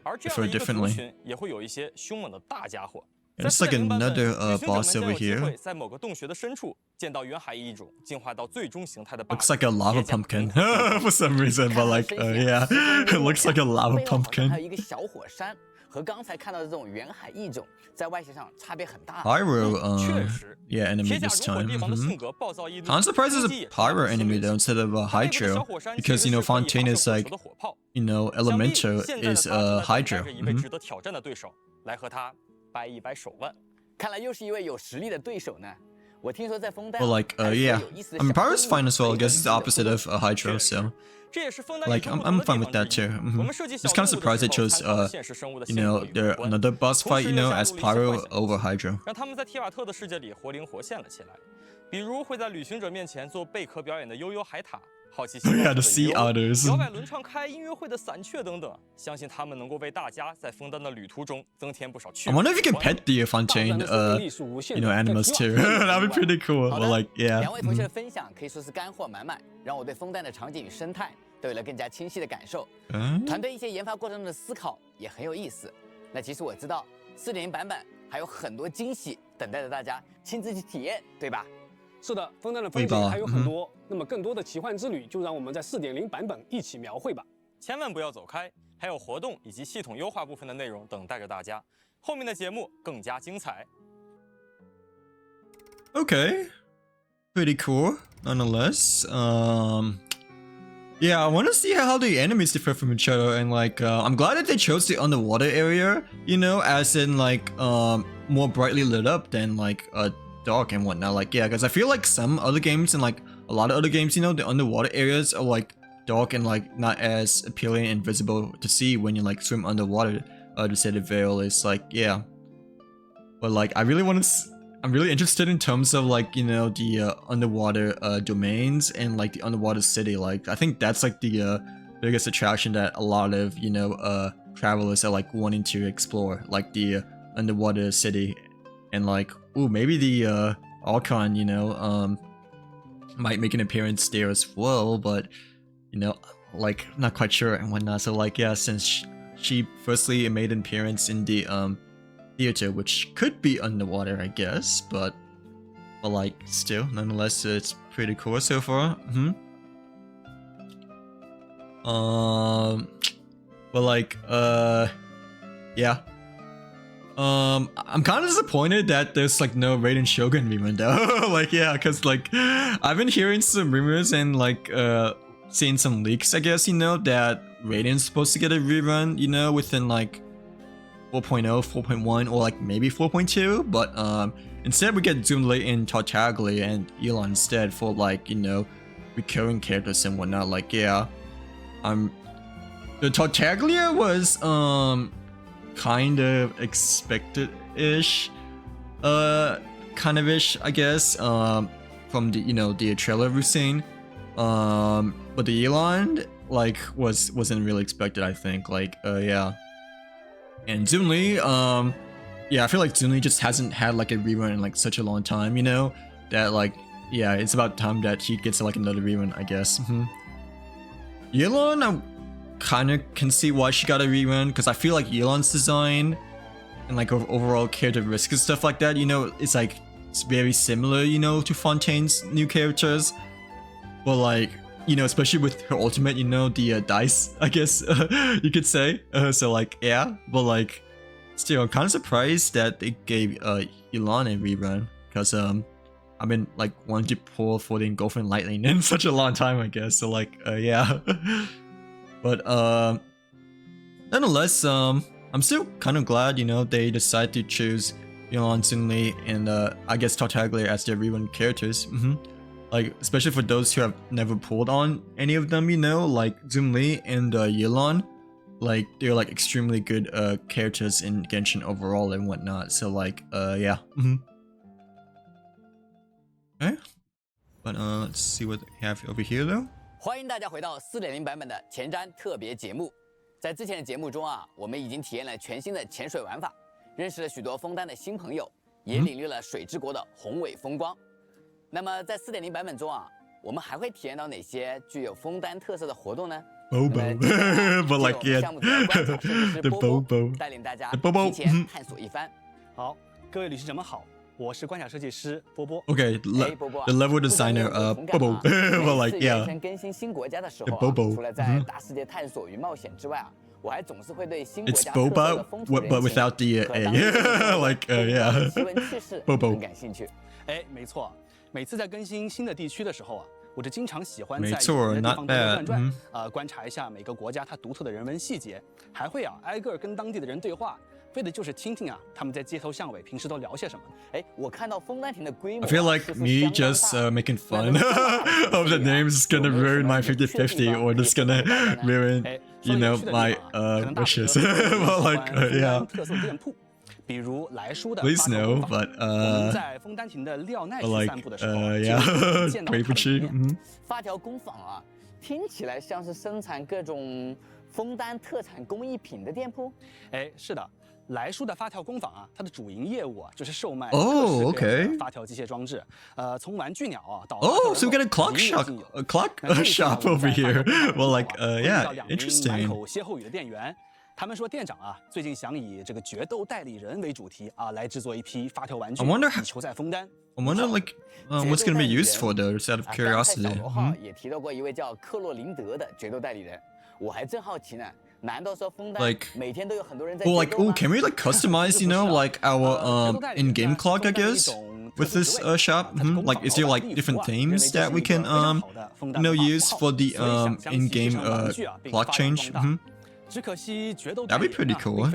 而这样的 differ 一个族 differently. 群也会有一些凶猛的大家伙。 It's like another boss over here. 在某个洞穴的深处见到远海异种进化到最终形态的 Looks like a lava pumpkin for some reason, but like yeah, it looks like a lava pumpkin. 还有一个小火山和刚才看到的这种远海异种在外形上差别很大。Pyro, 确实 yeah, enemy 铁甲 this 熔火 time. 帝皇的性格暴躁易怒， I'm surprised it's 估计 a 也 pyro 挺 enemy though instead of a 它内部的 hydro, 小火山 because 其 you 实 know 是可以 Fontaine 发射 is 火 like 球的火炮。 you know 想必 elemental 现在的 is 他正在 hydro. 带着一位值得挑战的对手来和他掰一掰手腕。看来又是一位有实力的对手呢。我听说在枫丹， But like yeah, I mean pyro's fine as well. I guess it's the opposite of a hydro, so. 这也是枫丹 Like I'm fine with that too. Just kind of surprised they chose you know their another boss fight you know as pyro over hydro. 让他们在提瓦特的世界里活灵活现了起来。比如会在旅行者面前做贝壳表演的悠悠海獭，好奇心 Yeah, the sea otters. 摇摆轮唱开音乐会的散雀等等，相信他们能够为大家在枫丹的旅途中增添不少趣 I 味。 wonder if you can pet the Fontaine you know animals too. That'd be pretty cool. But like yeah. 两位同学的分享可以说是干货满满，让我对枫丹的场景与生态都有了更加清晰的感受。团队一些研发过程中的思考也很有意思。那其实我知道4.0版本还有很多惊喜等待着大家亲自去体验，对吧？是的，枫丹的风景还有很多，那么更多的奇幻之旅就让我们在4.0版本一起描绘吧。千万不要走开，还有活动以及系统优化部分的内容等待着大家。后面的节目更加精彩。Okay, pretty cool nonetheless. Yeah, I want to see how the enemies differ from each other, and like I'm glad that they chose the underwater area, you know, as in like more brightly lit up than like dark and whatnot. Like yeah, because I feel like some other games and like a lot of other games, you know, the underwater areas are like dark and like not as appealing and visible to see when you like swim underwater. To say the veil is like yeah, but like I really want to. I'm really interested in terms of like you know the underwater domains and like the underwater city. Like I think that's like the biggest attraction that a lot of you know travelers are like wanting to explore, like the underwater city, and like ooh maybe the Archon you know might make an appearance there as well, but you know like not quite sure and whatnot. So like yeah, since she firstly made an appearance in the theater, which could be underwater, I guess, but like still, nonetheless, it's pretty cool so far. But like yeah. I'm kind of disappointed that there's like no Raiden Shogun rerun though. Like yeah, cause like I've been hearing some rumors and like seeing some leaks, I guess, you know, that Raiden's supposed to get a rerun, you know, within like 4.0, 4.1, or like maybe 4.2, but instead we get Zoomlate and Tartaglia and Elon instead for like, you know, recurring characters and whatnot. Like yeah, the Tartaglia was kind of expected-ish, kind of ish, I guess, from the you know the trailer we've seen, but the Elon like wasn't really expected, I think. Like yeah. And Zunli, yeah, I feel like Zunli just hasn't had like a rerun in like such a long time, you know? That like, yeah, it's about time that he gets like another rerun, I guess. Elon, I kind of can see why she got a rerun, because I feel like Elon's design and like overall character risk and stuff like that, you know, it's like, it's very similar, you know, to Fontaine's new characters. But like, you know, especially with her ultimate, you know, the dice, I guess you could say. So like, yeah, but like, still, I'm kind of surprised that they gave Elon a rerun, because I've been like wanting to pull 14 Golfin Lightning in such a long time, I guess. So like, yeah, but nonetheless, I'm still kind of glad, you know, they decided to choose Elon, Zunli, and I guess Tartaglia as their rerun characters. Like, especially for those who have never pulled on any of them, you know, like Zunli and Yilon, like they're like extremely good characters in Genshin overall and whatnot. So like, yeah. Okay, but let's see what they have over here though. 欢迎大家回到4.0版本的前瞻特别节目。在之前的节目中啊，我们已经体验了全新的潜水玩法，认识了许多枫丹的新朋友，也领略了水之国的宏伟风光。那么在4.0版本中啊，我们还会体验到哪些具有枫丹特色的活动呢？ Bobo, but like yeah, the Bobo 带领大家 Bobo 提前探索一番。好，各位旅行者们好，我是关卡设计师波波。Okay, the level designer, Bobo, but like yeah, 更新新国家的时候 Bobo 除了在大世界探索与冒险之外啊， It's boba, but without the A. Like, yeah. Bobo. 哎，没错，每次在更新新的地区的时候啊，我就经常喜欢在没错有的地方兜兜转转， not bad. 观察一下每个国家它独特的人文细节，还会啊挨个跟当地的人对话。 为的就是听听啊，他们在街头巷尾平时都聊些什么。哎，我看到枫丹亭的规模 I feel like me just making fun of the names is gonna ruin my 50-50 or just gonna ruin, you know, my wishes. Well, like, yeah. 特色店铺，比如来书的 Please no, but 我们在枫丹亭的廖奈区散步的时候， yeah, 见到它的里面。发条工坊啊，听起来像是生产各种枫丹特产工艺品的店铺。哎，是的。 来书的发条工坊啊，它的主营业务啊就是售卖 Oh, okay. 发条机械装置。从玩具鸟啊到 Oh, so we got a clock shop over here. Well, like, yeah, 满 interesting. 口歇后语的店员，他们说店长啊最近想以这个决斗代理人为主题啊来制作一批发条玩具， I wonder 以求在枫丹。 I wonder, like, what's gonna be used for though, just out of curiosity. 小罗号也提到过一位叫克洛林德的决斗代理人，我还真好奇呢。 难道说枫丹 Like, 每天都有很多人在 well, like, oh, can we like customize, you know, like our in-game clock, I guess, with this shop? Like, is there like different themes that we can you know, use for the in-game clock change? That'd be pretty cool.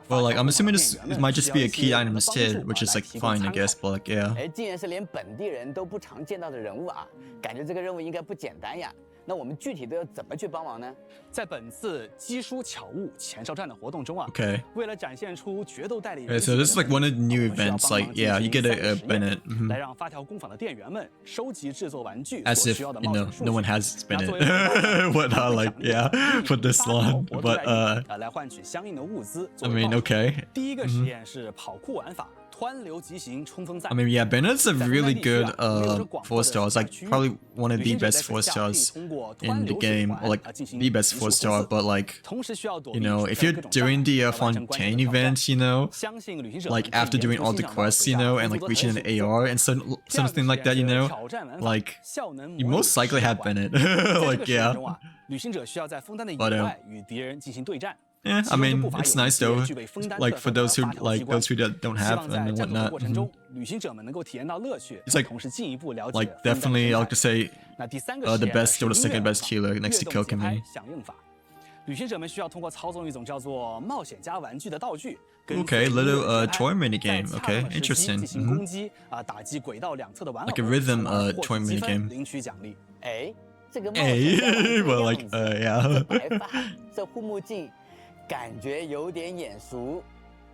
Well, like, I'm assuming it might just be a key item instead, which is like fine, I guess, but like, yeah. 哎，既然是连本地人都不常见到的人物啊，感觉这个任务应该不简单呀。 那我们具体都要怎么去帮忙呢？在本次基书巧物前哨站的活动中啊， Okay. 为了展现出决斗代理人， Okay, so this is like one of the new events. Like, yeah, you get a Bennett. 来让发条工坊的店员们收集制作玩具 As 所 if 需要的 you 冒 know 险数 no 据。 one has Bennett. What like, yeah, for this one, but 来换取相应的物资。 I mean, okay. 第一个实验是跑酷玩法。 湍流急行冲锋赛 I mean, yeah, Bennett's a really good 4 stars, like probably one of the best 4 stars in the game, or like the best 4 star. But like, you know, if you're doing the Fontaine event, you know, like after doing all the quests, you know, and like reaching an AR and something like that, you know, like you most likely have Bennett. Like, yeah. But yeah, I mean, it's nice though. Like for those who don't have and whatnot. It's like definitely, I'll just say, the best or the second best healer next to Kokumi. 旅行者们需要通过操纵一种叫做冒险家玩具的道具。 Okay, little toy mini game. Okay, interesting. 进行攻击打击轨道两侧的玩偶 Like a rhythm toy mini game. 领取奖励。哎，这个冒险家玩具的 well, 样 like 子 yeah. 白发，这护目镜。 感觉有点眼熟，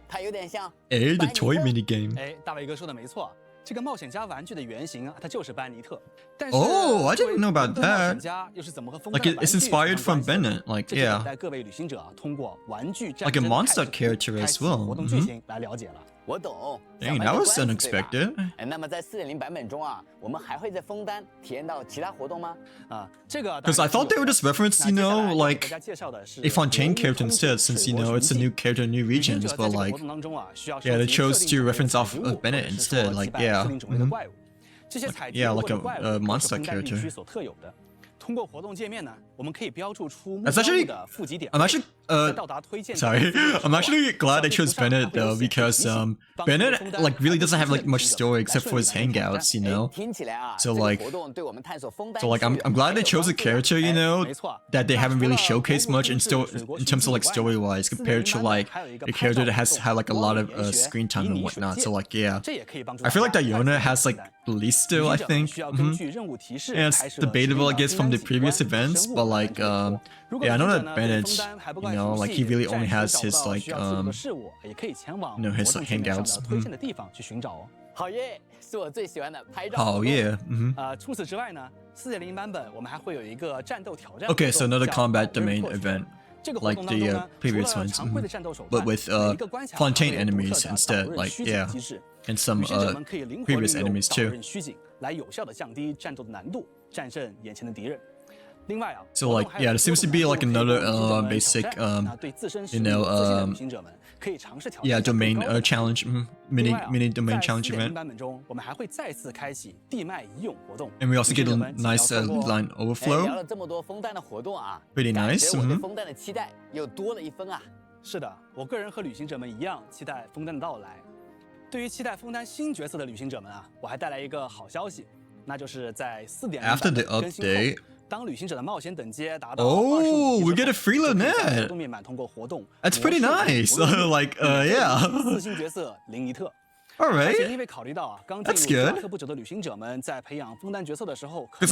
它有点像。哎 ，the toy mini game。哎，大卫哥说的没错，这个冒险家玩具的原型啊，它就是班尼特。但是 Oh, I didn't know about 冒险 that. 家又是怎么和枫 Like 丹 it's inspired from Bennett. Like 这 yeah. 带各位旅行者啊，通过玩具 Like a monster character as well. 活动剧情来了解了。 我懂。 Dang, that was unexpected. 哎，那么在4.0版本中啊，我们还会在枫丹体验到其他活动吗？啊，这个 Because I thought they would just reference, you know, like a Fontaine character instead, since you know it's a new character, new regions. But like, yeah, they chose to reference off of Bennett instead. Like, yeah, yeah, like a monster character. 通过活动界面呢，我们可以标注出 That's actually, 的附集点。 I'm actually, sorry, I'm actually glad they chose Bennett though, because Bennett like really doesn't have like much story except for his hangouts, you know. So like, I'm glad they chose a character, you know, that they haven't really showcased much in terms of like story wise compared to like a character that has had like a lot of screen time and whatnot. So like, yeah, I feel like Diona has like the least still, I think. Yeah, it's debatable, I guess, from the previous events, but like, yeah, I know that Bennett, you know, like he really only has his like, you know, his like hangouts. Oh yeah. Okay, so another combat domain event, like the previous ones, but with Fontaine enemies instead. Like yeah, and some previous enemies too. So like, yeah, there seems to be like another basic, you know, yeah, domain challenge, mini domain challenge event. And we also get a nice line overflow. Pretty nice. 是的，我个人和旅行者们一样期待枫丹的到来。对于期待枫丹新角色的旅行者们啊，我还带来一个好消息，那就是在4.0 版更新后，当旅行者的冒险等阶达到25 we get a free Lynette. 多面板通过活动 That's pretty nice. Like, yeah. 4新角色林尼特。 All right. That's good. Because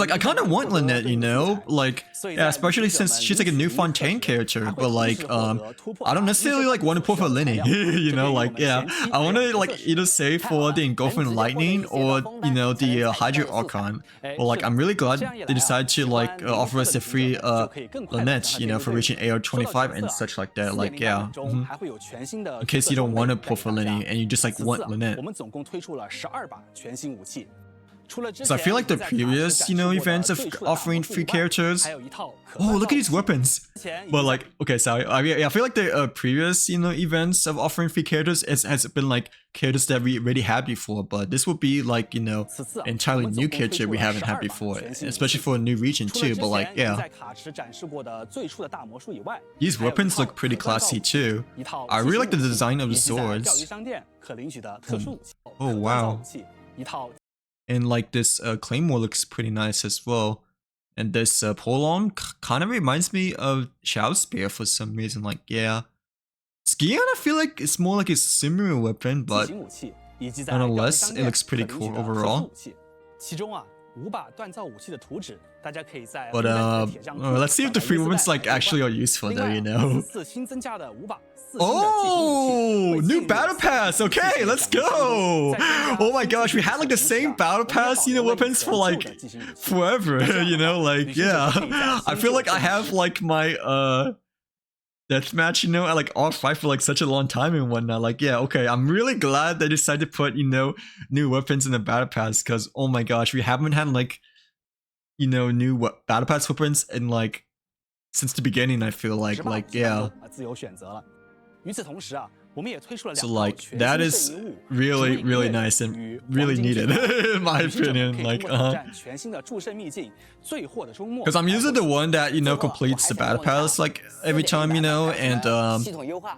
like I kind of want Lynette, you know, like yeah, especially since she's like a new Fontaine character. But like I don't necessarily like want to pull for Linny, you know, like yeah, I want to like either save for the Engulfing Lightning or you know the Hydro Archon. But like I'm really glad they decided to like offer us a free Lynette, you know, for reaching AR25 and such like that. Like yeah, in case you don't want to pull for Linny and you just like want Lynette. 我们总共推出了12把全新武器。 So I feel like the previous, you know, events of offering free characters. Oh, look at these weapons. But like, okay, sorry. I feel like the previous, you know, events of offering free characters has been like characters that we already had before. But this would be like, you know, an entirely new character we haven't had before, especially for a new region too. But like, yeah. These weapons look pretty classy too. I really like the design of the swords. Oh wow. And like this claymore looks pretty nice as well. And this pole-arm kind of reminds me of Shadow Spear for some reason. Like, yeah. Skion, I feel like it's more like a similar weapon, but nonetheless, it looks pretty cool overall. But let's see if the free weapons like actually are useful though, you know. Oh, new battle pass. Okay, let's go. Oh my gosh, we had like the same battle pass, you know, weapons for like forever, you know, like yeah. I feel like I have like my deathmatch, you know, at like R5 for like such a long time and whatnot. Like yeah, okay, I'm really glad they decided to put, you know, new weapons in the battle pass because oh my gosh, we haven't had like, you know, new battle pass weapons in like since the beginning. I feel like yeah. So like that is really really nice and really needed in my opinion. Like because I'm usually the one that you know completes the battle pass like every time, you know, and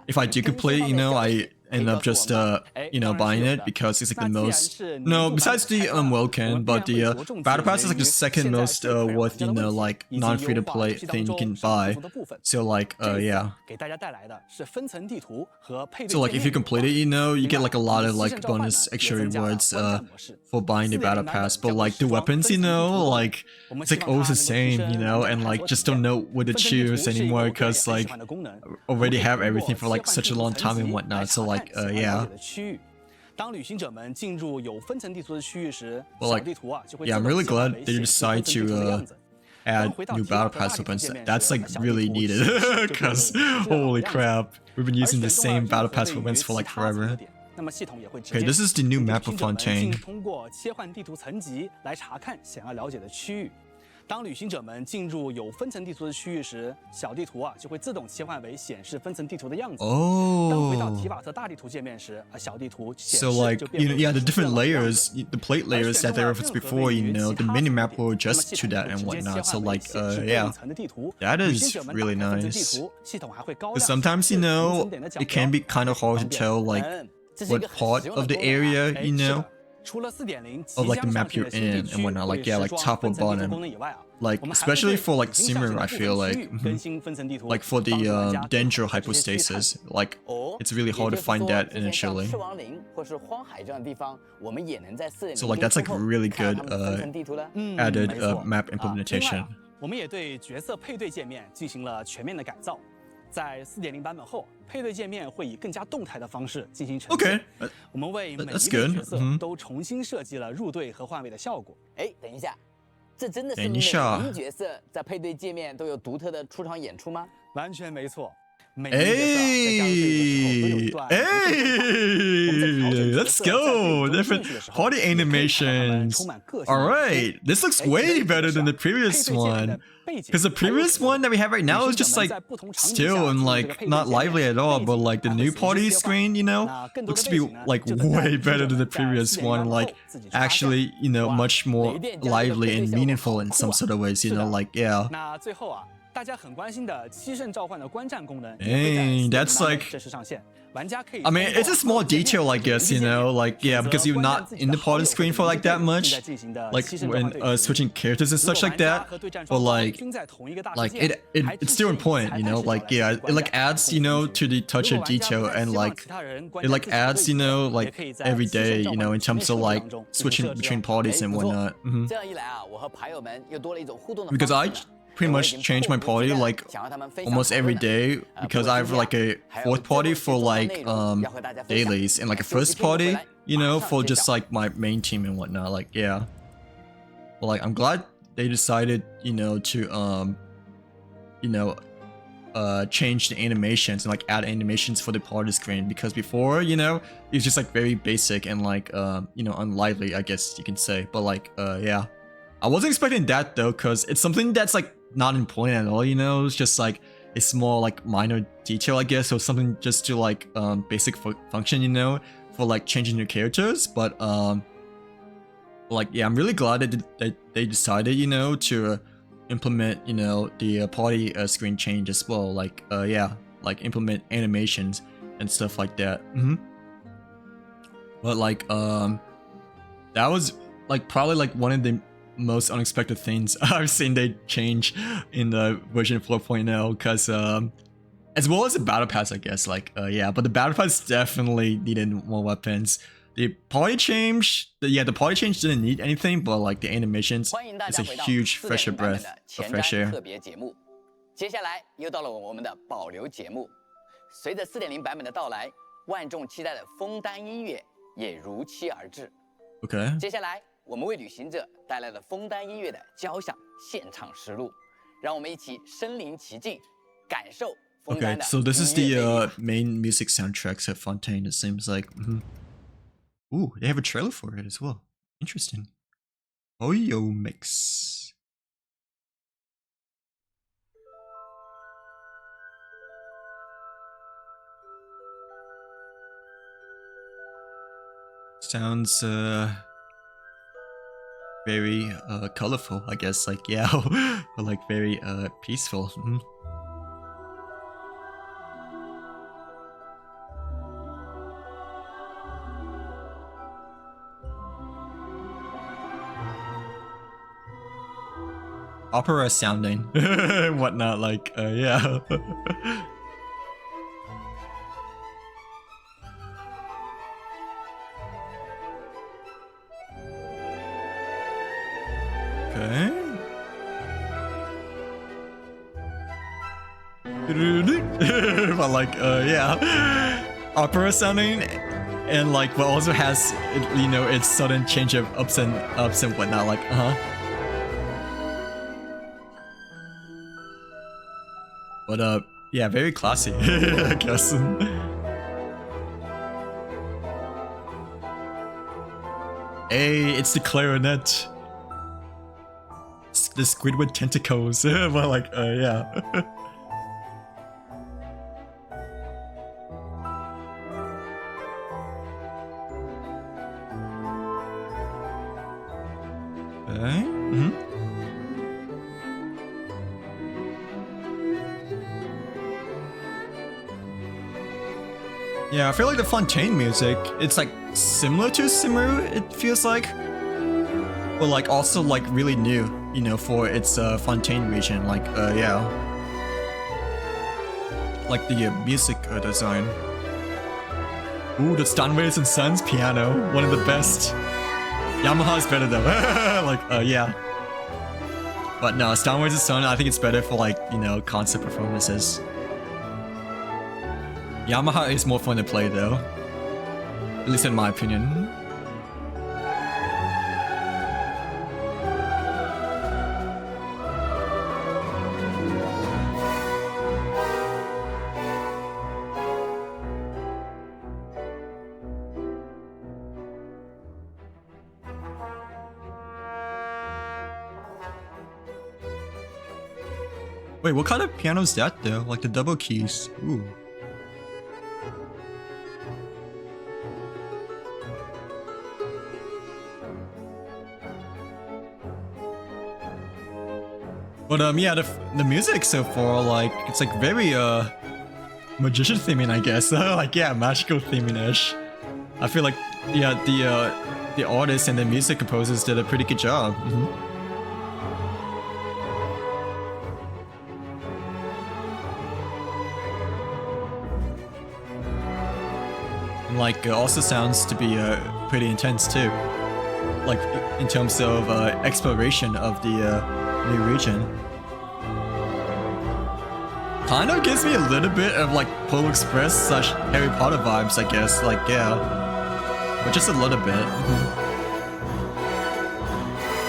if I do complete, you know, I end up just you know buying it because it's like the most besides the Welkin, but the battle pass is like the second most worth, you know, like non-free to play thing you can buy. So like yeah. So like if you complete it, you know, you get like a lot of like bonus extra rewards for buying the battle pass. But like the weapons, you know, like it's like always the same, you know, and like just don't know what to choose anymore because like already have everything for like such a long time and whatnot. So like yeah. Well, like, yeah, I'm really glad they decide to add new battle pass weapons. That's like really needed because holy crap, we've been using the same battle pass weapons for like forever. Okay, this is the new map of Fontaine. 当旅行者们进入有分层地图的区域时，小地图啊就会自动切换为显示分层地图的样子。当回到提瓦特大地图界面时，小地图显示 So like yeah, the different layers, the plate layers that they referenced before, you know, the minimap will adjust to that and whatnot. So like yeah, that is really nice. Because sometimes, you know, it can be kind of hard to tell like what part of the area, you know, of like the map you're in and whatnot, like yeah, like top or bottom, like especially for like Simmer, I feel like like for the Dendro hypostasis, like it's really hard to find that initially. So like that's like really good added map implementation. 我们也对角色配对界面进行了全面的改造。 在4.0版本后，配对界面会以更加动态的方式进行呈现。我们为每一位角色都重新设计了入队和换位的效果。哎，等一下，这真的是每一名角色在配对界面都有独特的出场演出吗？完全没错。Hey, let's go! Different party animations. All right, this looks way better than the previous one. Because the previous one that we have right now is just like still and like not lively at all. But like the new party screen, you know, looks to be like way better than the previous one. Like actually, you know, much more lively and meaningful in some sort of ways. You know, like yeah. Dang, that's like, I mean, it's a small detail, I guess, you know, like, yeah, because you're not in the party screen for like that much, like when switching characters and such like that, but like it's still important, you know, like, yeah, it like adds, you know, to the touch of detail, and like, it like adds, you know, like every day, you know, in terms of like switching between parties and whatnot. Because I pretty much change my party like almost every day, because I have like a fourth party for like dailies and like a first party, you know, for just like my main team and whatnot. Like yeah, but like I'm glad they decided, you know, to change the animations and like add animations for the party screen, because before, you know, it's just like very basic and like you know, unlively, I guess you can say. But like yeah, I wasn't expecting that though, because it's something that's like not important at all, you know. It's just like a small like minor detail, I guess, or something just to like basic function, you know, for like changing your characters. But like yeah, I'm really glad that they decided, you know, to implement, you know, the party screen change as well. Like yeah, like implement animations and stuff like that. But like that was like probably like one of the most unexpected things I've seen they change in the version 4.0, because as well as the battle pass, I guess, like yeah, but the battle pass definitely needed more weapons. The party change, the party change didn't need anything, but like the animations, it's a huge fresh breath of fresh air. 接下来又到了我们的保留节目，随着4.0版本的到来，万众期待的枫丹音乐也如期而至。Okay. 接下来我们为旅行者带来了枫丹音乐的交响现场实录，让我们一起身临其境，感受枫丹 Okay, 的 so this is the main music soundtracks at Fontaine, it seems like. Ooh, they have a trailer for it as well. Interesting. Oyo mix. Sounds very colorful, I guess, like yeah, but like very peaceful. Opera sounding whatnot, like yeah. Okay. But like yeah, opera sounding, and like but also has, you know, its sudden change of ups and whatnot, like But yeah, very classy, I guess. Hey, it's the clarinet. The Squidward tentacles. But like, yeah. Okay. Yeah, I feel like the Fontaine music, it's like similar to Simu, it feels like. But like also like really new, you know, for its Fontaine region, like yeah. Like the music design. Ooh, the Stanways and Sons piano, one of the best. Yamaha's better though, like yeah. But no, Stanways and Sons, I think it's better for like, you know, concert performances. Yamaha is more fun to play though, at least in my opinion. Wait, what kind of piano is that though? Like the double keys. Ooh. But yeah, the music so far, like, it's like very magician theming, I guess. Like, yeah, magical theming-ish. I feel like, yeah, the artists and the music composers did a pretty good job. And like, also sounds to be pretty intense too. Like, in terms of exploration of the new region. Kind of gives me a little bit of like Polar Express / Harry Potter vibes, I guess. Like, yeah, but just a little bit.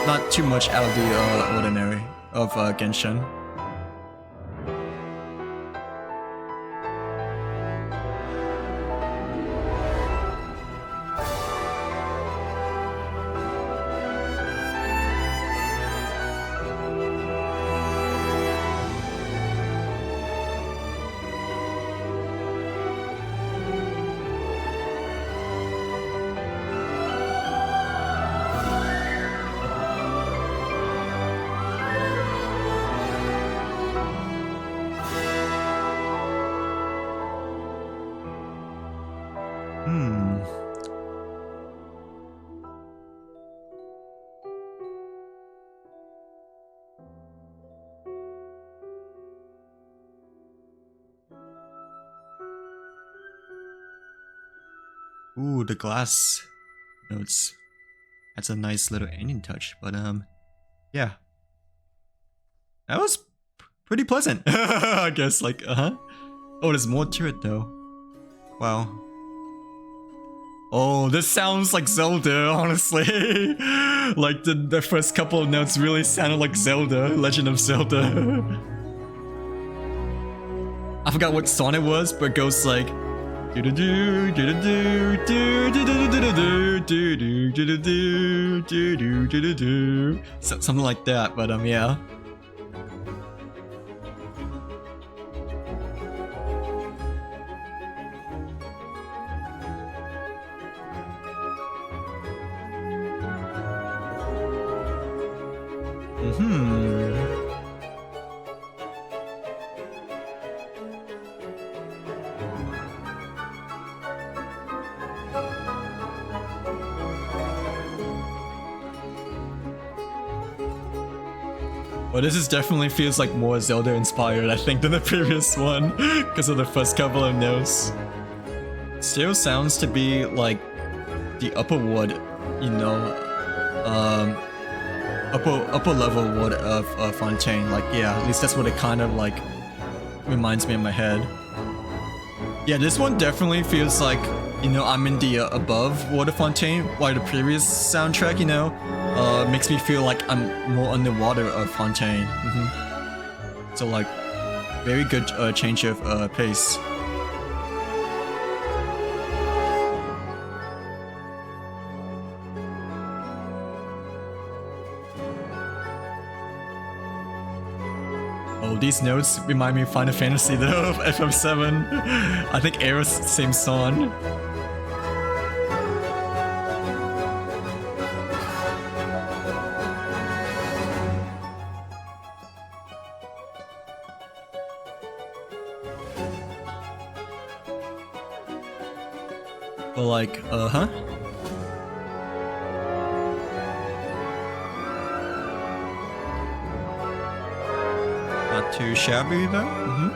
Not too much out of the ordinary of Genshin. Ooh, the glass notes. That's a nice little ending touch, but yeah. That was pretty pleasant, I guess, like, Oh, there's more to it though. Wow. Oh, this sounds like Zelda, honestly. Like, the first couple of notes really sounded like Zelda, Legend of Zelda. I forgot what song it was, but it goes like... something like that, but yeah. Well, this is definitely feels like more Zelda inspired, I think, than the previous one, because of the first couple of notes. Still sounds to be like the upper ward, you know, upper level ward of Fontaine. Like, yeah, at least that's what it kind of like reminds me in my head. Yeah, this one definitely feels like, you know, I'm in the above Water Fontaine, while the previous soundtrack, you know, makes me feel like I'm more underwater of Fontaine. So like, very good change of pace. Oh, these notes remind me of Final Fantasy though, of FF7. I think Aerith's same song. But like, Not too shabby though.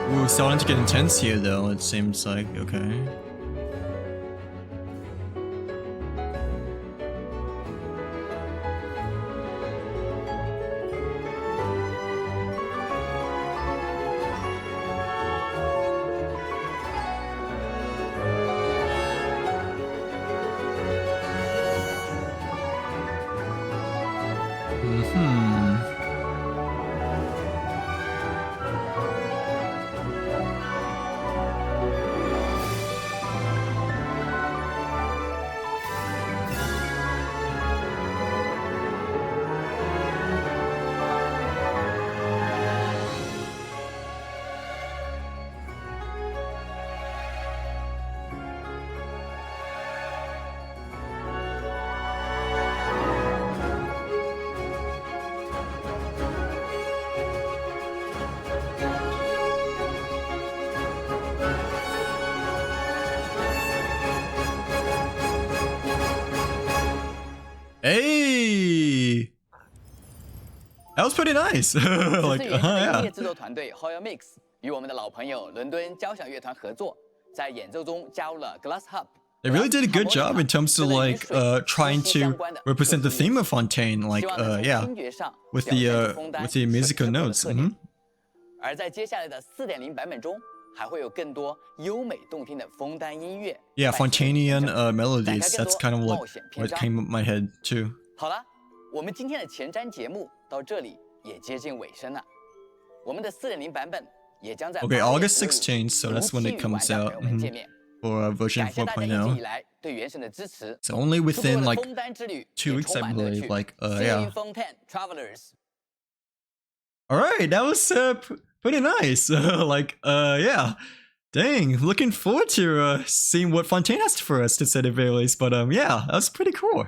Ooh, starting to get intense here though, it seems like, okay. Hey, that was pretty nice. Like, 这是原声的音乐制作团队 Hoya Mix 与我们的老朋友伦敦交响乐团合作，在演奏中加入了 Glass Hub。 They really did a good job in terms of like trying to represent the theme of Fontaine, like yeah, with the musical notes. 而在接下来的 4.0 版本中，还会有更多优美动听的枫丹音乐。Yeah, Fontainian melodies. That's kind of what came up my head too. 好了，我们今天的前瞻节目到这里也接近尾声了。我们的 4.0 版本也将在 Okay, August 16th, so that's when it comes out for version 4.0. 对原神的支持。 It's only within like 2 weeks, I believe. Like yeah. All right, that was pretty nice. Like yeah. Dang, looking forward to seeing what Fontaine has for us, to say the very least. But yeah, that was pretty cool.